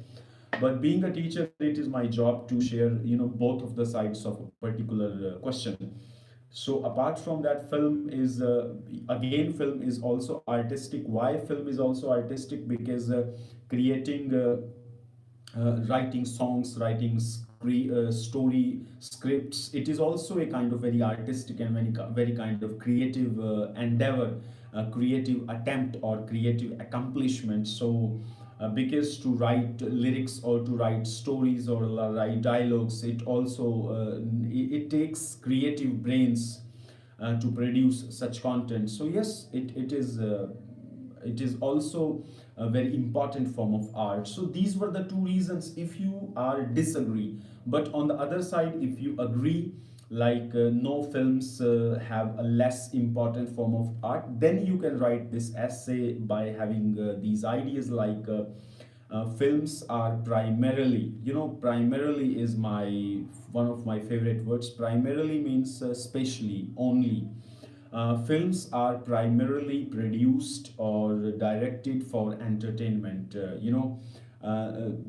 Speaker 1: But being a teacher, it is my job to share both of the sides of a particular question. So apart from that, film is again, film is also artistic. Why film is also artistic? Because creating writing songs, writing story scripts, it is also a kind of very artistic and very kind of creative endeavor, creative attempt or creative accomplishment. So because to write lyrics or to write stories or write dialogues, it also it takes creative brains to produce such content. So yes, it is also a very important form of art. So these were the two reasons if you are disagree. But on the other side, if you agree, like no films have a less important form of art, then you can write this essay by having these ideas like films are primarily, primarily is my one of my favorite words. Primarily means specially, only. Films are primarily produced or directed for entertainment.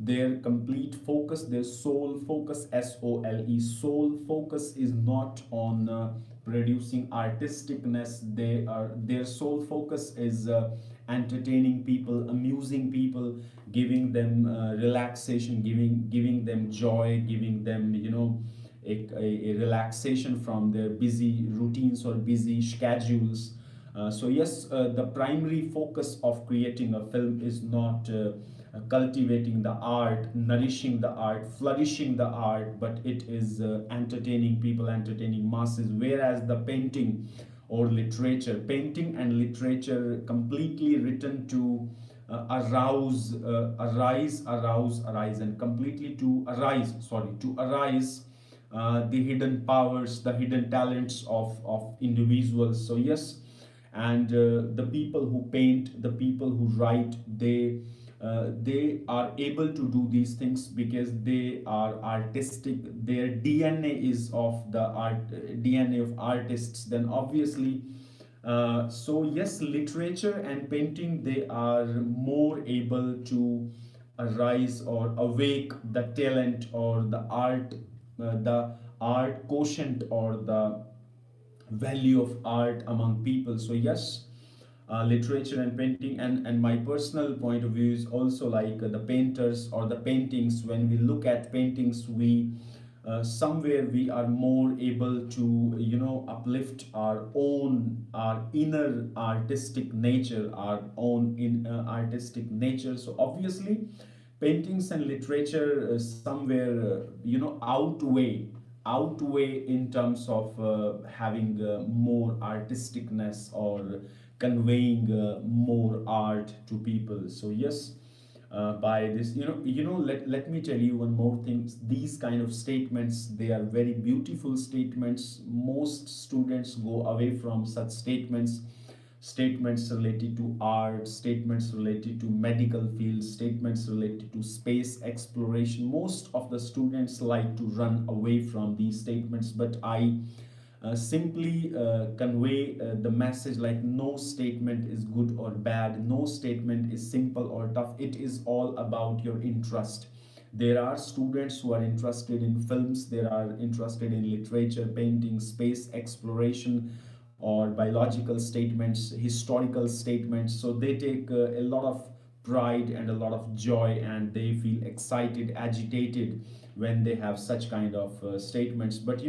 Speaker 1: Their complete focus, their sole focus, SOLE, sole focus is not on producing artisticness. Their sole focus is entertaining people, amusing people, giving them relaxation, giving them joy, giving them a relaxation from their busy routines or busy schedules. So yes, the primary focus of creating a film is not cultivating the art, nourishing the art, flourishing the art, but it is entertaining people, entertaining masses. Whereas the painting or literature, painting and literature completely written to arise, and completely to arise, sorry, to arise the hidden powers, the hidden talents of individuals. So yes, and the people who paint, the people who write, they are able to do these things because they are artistic. Their DNA is of the art, DNA of artists. Then obviously, so yes, literature and painting, they are more able to arise or awake the talent or the art quotient or the value of art among people. So yes, literature and painting, and my personal point of view is also like the painters or the paintings. When we look at paintings, we somewhere we are more able to, uplift our inner artistic nature, our own in artistic nature. So obviously paintings and literature somewhere outweigh in terms of having more artisticness or conveying more art to people. So yes, by this, let me tell you one more thing. These kind of statements, they are very beautiful statements. Most students go away from such statements. Statements related to art, statements related to medical fields, statements related to space exploration. Most of the students like to run away from these statements, but I simply convey the message like no statement is good or bad, no statement is simple or tough. It is all about your interest. There are students who are interested in films, there are interested in literature, painting, space exploration, or biological statements, historical statements. So they take a lot of pride and a lot of joy, and they feel excited, agitated when they have such kind of statements. But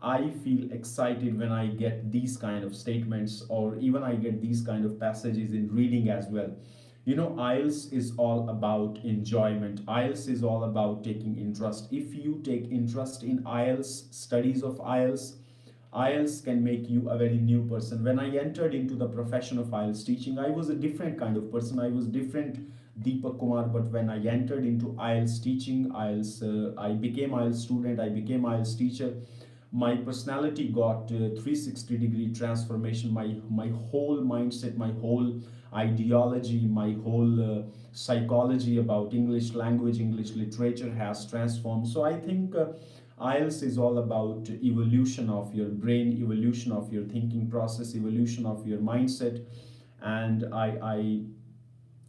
Speaker 1: I feel excited when I get these kind of statements, or even I get these kind of passages in reading as well. IELTS is all about enjoyment. IELTS is all about taking interest. If you take interest in IELTS, studies of IELTS can make you a very new person. When I entered into the profession of IELTS teaching, I was a different kind of person. I was different Deepak Kumar. But when I entered into IELTS teaching, I became IELTS student, I became IELTS teacher. My personality got 360-degree transformation. My whole mindset, my whole ideology, my whole psychology about English language, English literature has transformed. So I think IELTS is all about evolution of your brain, evolution of your thinking process, evolution of your mindset. And I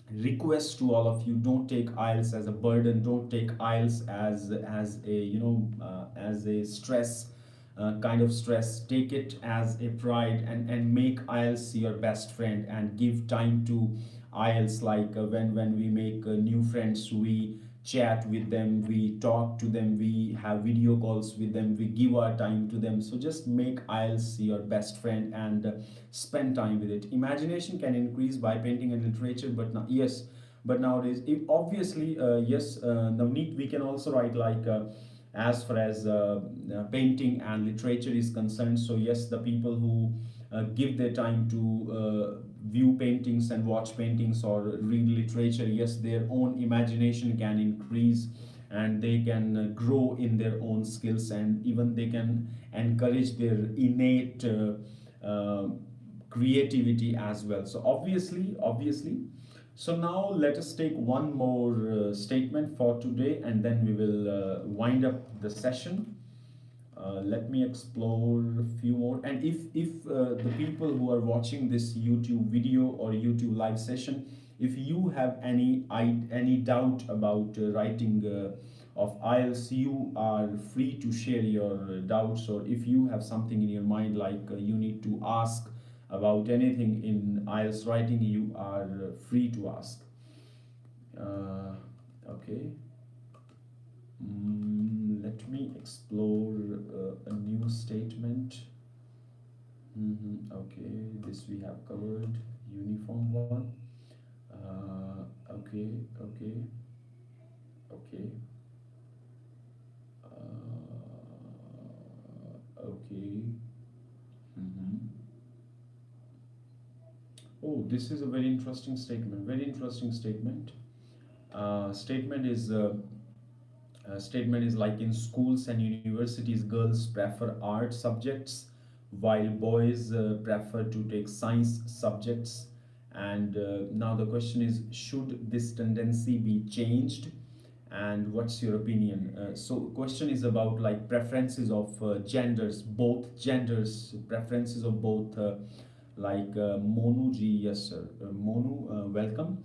Speaker 1: request to all of you, don't take IELTS as a burden, don't take IELTS as a as a stress, kind of stress. Take it as a pride, and make IELTS your best friend, and give time to IELTS. Like when we make new friends, we chat with them, we talk to them, we have video calls with them, we give our time to them. So just make IELTS your best friend, and spend time with it. Imagination can increase by painting and literature, but now, yes, but nowadays, if obviously, yes, Navneet, we can also write like as far as painting and literature is concerned. So yes, the people who give their time to view paintings and watch paintings or read literature, yes, their own imagination can increase, and they can grow in their own skills, and even they can encourage their innate creativity as well. So obviously, so now let us take one more statement for today, and then we will wind up the session. Let me explore a few more. And if the people who are watching this YouTube video or YouTube live session, if you have any doubt about writing of IELTS, you are free to share your doubts. Or if you have something in your mind, like you need to ask about anything in IELTS writing, you are free to ask. Okay. Let me explore a new statement. Okay, this we have covered. Uniform one. Okay, okay, okay. Okay. Oh, this is a very interesting statement. Very interesting statement. Statement is like, in schools and universities, girls prefer art subjects while boys prefer to take science subjects. And now the question is, should this tendency be changed? And what's your opinion? So question is about like preferences of genders, both genders, preferences of both like Monu ji, yes sir, Monu, welcome.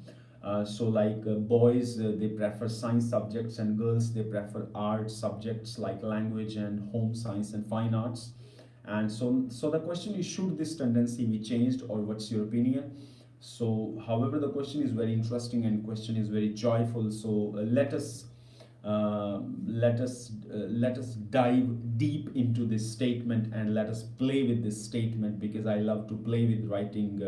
Speaker 1: So like boys, they prefer science subjects, and girls, they prefer art subjects like language and home science and fine arts. And so the question is, should this tendency be changed, or what's your opinion? So however, the question is very interesting and question is very joyful. So let us let us dive deep into this statement and let us play with this statement, because I love to play with writing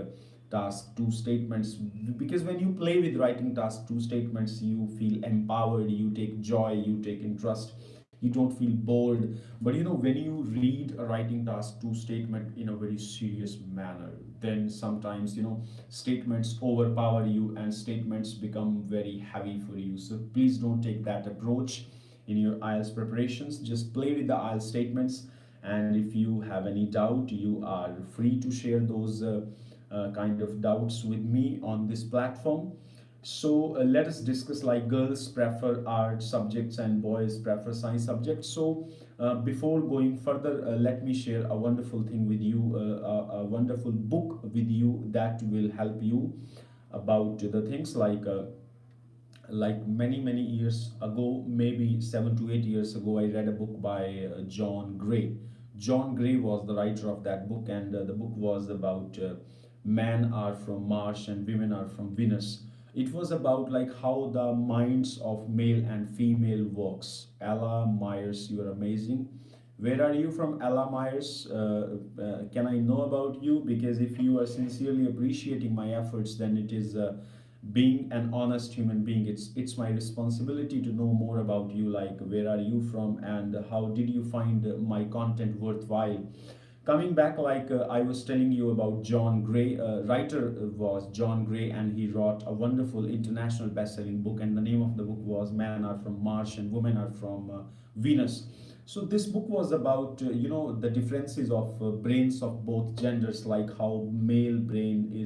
Speaker 1: task two statements. Because when you play with writing task two statements, you feel empowered, you take joy, you take interest, you don't feel bored. But when you read a writing task two statement in a very serious manner, then sometimes statements overpower you and statements become very heavy for you. So please don't take that approach in your IELTS preparations. Just play with the IELTS statements, and if you have any doubt, you are free to share those kind of doubts with me on this platform. So let us discuss, like, girls prefer art subjects and boys prefer science subjects. So before going further, let me share a wonderful thing with you, a wonderful book with you that will help you about the things like many years ago, maybe 7 to 8 years ago, I read a book by John Gray. John Gray was the writer of that book, and the book was about men are from Mars and women are from Venus. It was about like how the minds of male and female works. Ella Myers, you are amazing. Where are you from, Ella Myers? Can I know about you? Because if you are sincerely appreciating my efforts, then it is being an honest human being. It's my responsibility to know more about you. Like, where are you from, and how did you find my content worthwhile? Coming back, like I was telling you about John Gray, writer was John Gray, and he wrote a wonderful international best-selling book, and the name of the book was Men Are From Mars and Women Are From Venus. So this book was about the differences of brains of both genders, like how male brain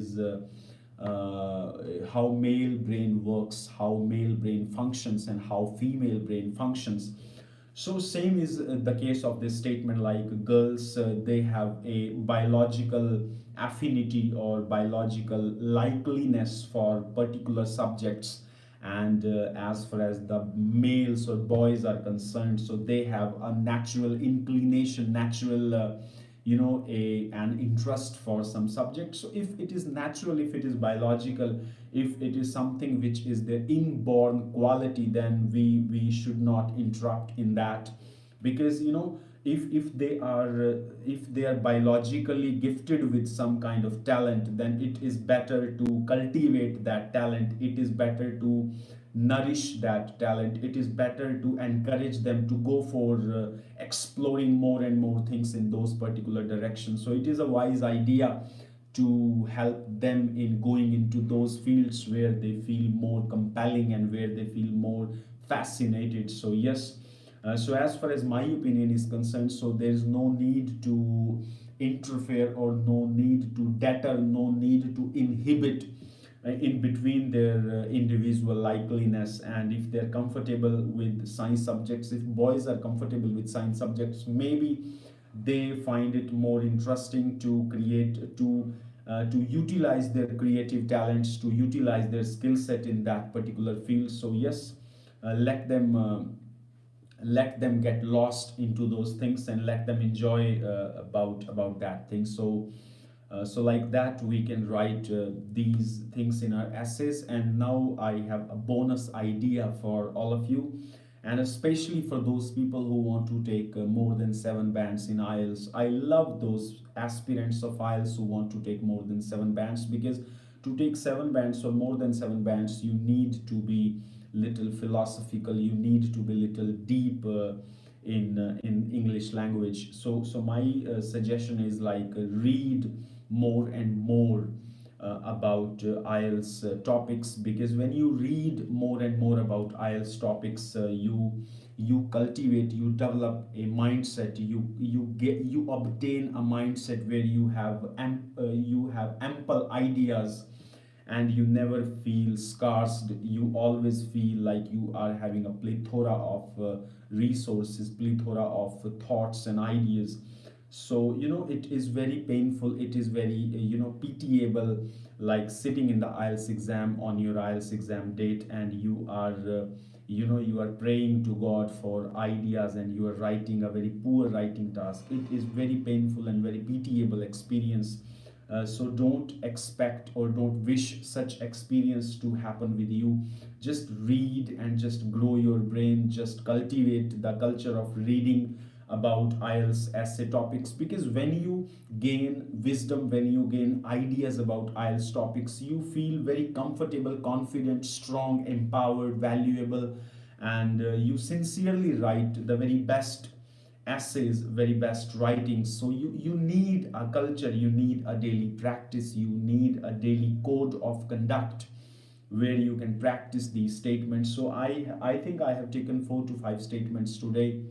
Speaker 1: works, how male brain functions, and how female brain functions. So same is the case of this statement, like girls, they have a biological affinity or biological likeliness for particular subjects, and as far as the males or boys are concerned, so they have a natural inclination, natural an interest for some subject. So if it is natural, if it is biological, if it is something which is their inborn quality, then we should not interrupt in that. Because if they are biologically gifted with some kind of talent, then it is better to cultivate that talent, it is better to nourish that talent, it is better to encourage them to go for exploring more and more things in those particular directions. So it is a wise idea to help them in going into those fields where they feel more compelling and where they feel more fascinated. So yes, so as far as my opinion is concerned, so there is no need to interfere, or no need to deter, no need to inhibit in between their individual likeliness. And if they're comfortable with science subjects, if boys are comfortable with science subjects, maybe they find it more interesting to create, to utilize their creative talents, to utilize their skill set in that particular field. So yes, let them get lost into those things, and let them enjoy about that thing. So like that we can write these things in our essays. And now I have a bonus idea for all of you, and especially for those people who want to take more than 7 bands in IELTS. I love those aspirants of IELTS who want to take more than 7 bands, because to take 7 bands or more than 7 bands, you need to be little philosophical, you need to be little deep in English language. So my suggestion is, like, read more and more about IELTS topics, because when you read more and more about IELTS topics, you cultivate, you develop a mindset, you obtain a mindset where you have ample ideas, and you never feel scarce. You always feel like you are having a plethora of resources, plethora of thoughts and ideas. So it is very painful, it is very pitiable, like sitting in the IELTS exam on your IELTS exam date, and you are you are praying to God for ideas, and you are writing a very poor writing task. It is very painful and very pitiable experience So don't expect or don't wish such experience to happen with you. Just read and just grow your brain, just cultivate the culture of reading about IELTS essay topics, because when you gain wisdom, when you gain ideas about IELTS topics, you feel very comfortable, confident, strong, empowered, valuable, and you sincerely write the very best essays, very best writing. So you need a culture, you need a daily practice, you need a daily code of conduct where you can practice these statements. So I think I have taken 4 to 5 statements today.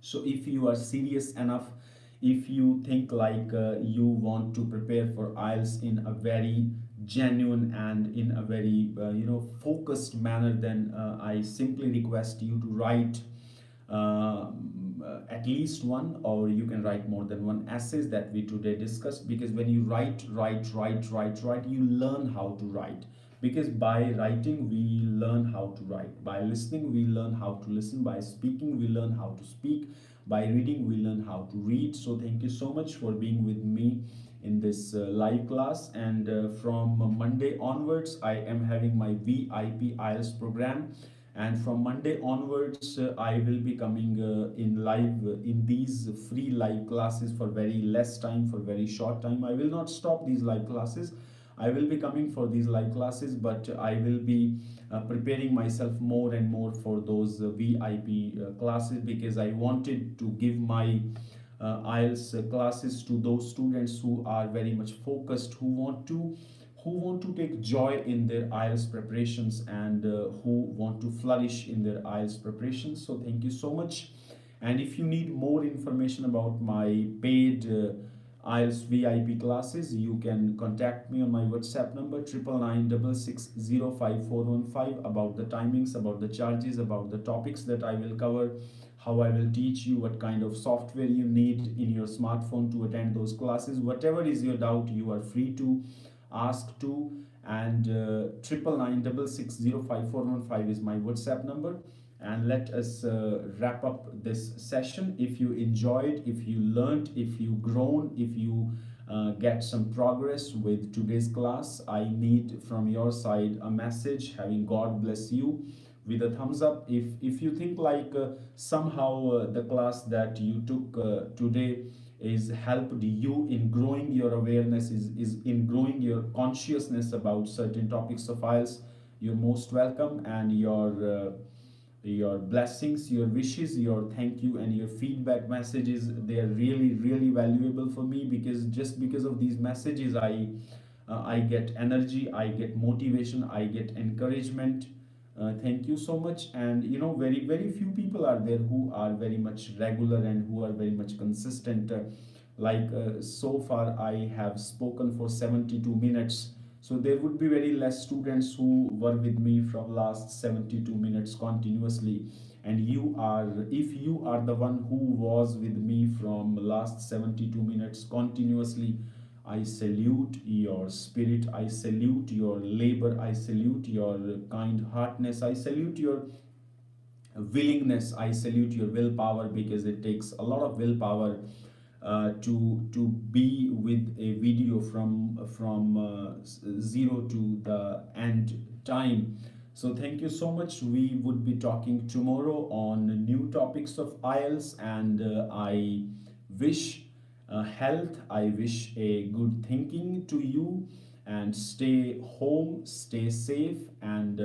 Speaker 1: So if you are serious enough, if you think like you want to prepare for IELTS in a very genuine and in a very focused manner, then I simply request you to write at least one, or you can write more than one essays that we today discussed. Because when you write, you learn how to write. Because by writing we learn how to write, by listening we learn how to listen, by speaking we learn how to speak, by reading we learn how to read. So thank you so much for being with me in this live class. And from Monday onwards I am having my VIP IELTS program, and from Monday onwards I will be coming in live in these free live classes for very less time, for very short time. I will not stop these live classes, I will be coming for these live classes, but I will be preparing myself more and more for those VIP classes, because I wanted to give my IELTS classes to those students who are very much focused, who want to take joy in their IELTS preparations, and who want to flourish in their IELTS preparations. So thank you so much. And if you need more information about my paid IELTS VIP classes, you can contact me on my WhatsApp number 9966605415 about the timings, about the charges, about the topics that I will cover, how I will teach you, what kind of software you need in your smartphone to attend those classes. Whatever is your doubt, you are free to ask to. And 9966605415 is my WhatsApp number. And let us wrap up this session. If you enjoyed, if you learned, if you grown, if you get some progress with today's class, I need from your side a message having God bless you with a thumbs up. If you think like somehow the class that you took today is helped you in growing your awareness, is in growing your consciousness about certain topics of IELTS, you're most welcome. And your blessings, your wishes, your thank you, and your feedback messages, they are really really valuable for me, because just because of these messages I get energy, I get motivation, I get encouragement. Thank you so much. And very very few people are there who are very much regular and who are very much consistent. So far I have spoken for 72 minutes, so there would be very less students who were with me from last 72 minutes continuously. And if you are the one who was with me from last 72 minutes continuously, I salute your spirit, I salute your labor, I salute your kind heartedness, I salute your willingness, I salute your willpower, because it takes a lot of willpower to be with a video from zero to the end time. So thank you so much. We would be talking tomorrow on new topics of IELTS, and I wish health, I wish a good thinking to you, and stay home, stay safe, and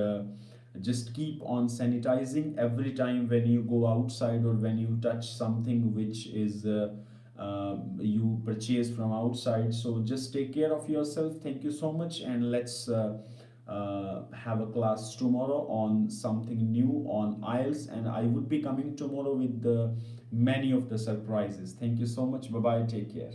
Speaker 1: just keep on sanitizing every time when you go outside, or when you touch something which is you purchase from outside. So just take care of yourself. Thank you so much, and let's have a class tomorrow on something new on IELTS, and I would be coming tomorrow with many of the surprises. Thank you so much. Bye bye, take care.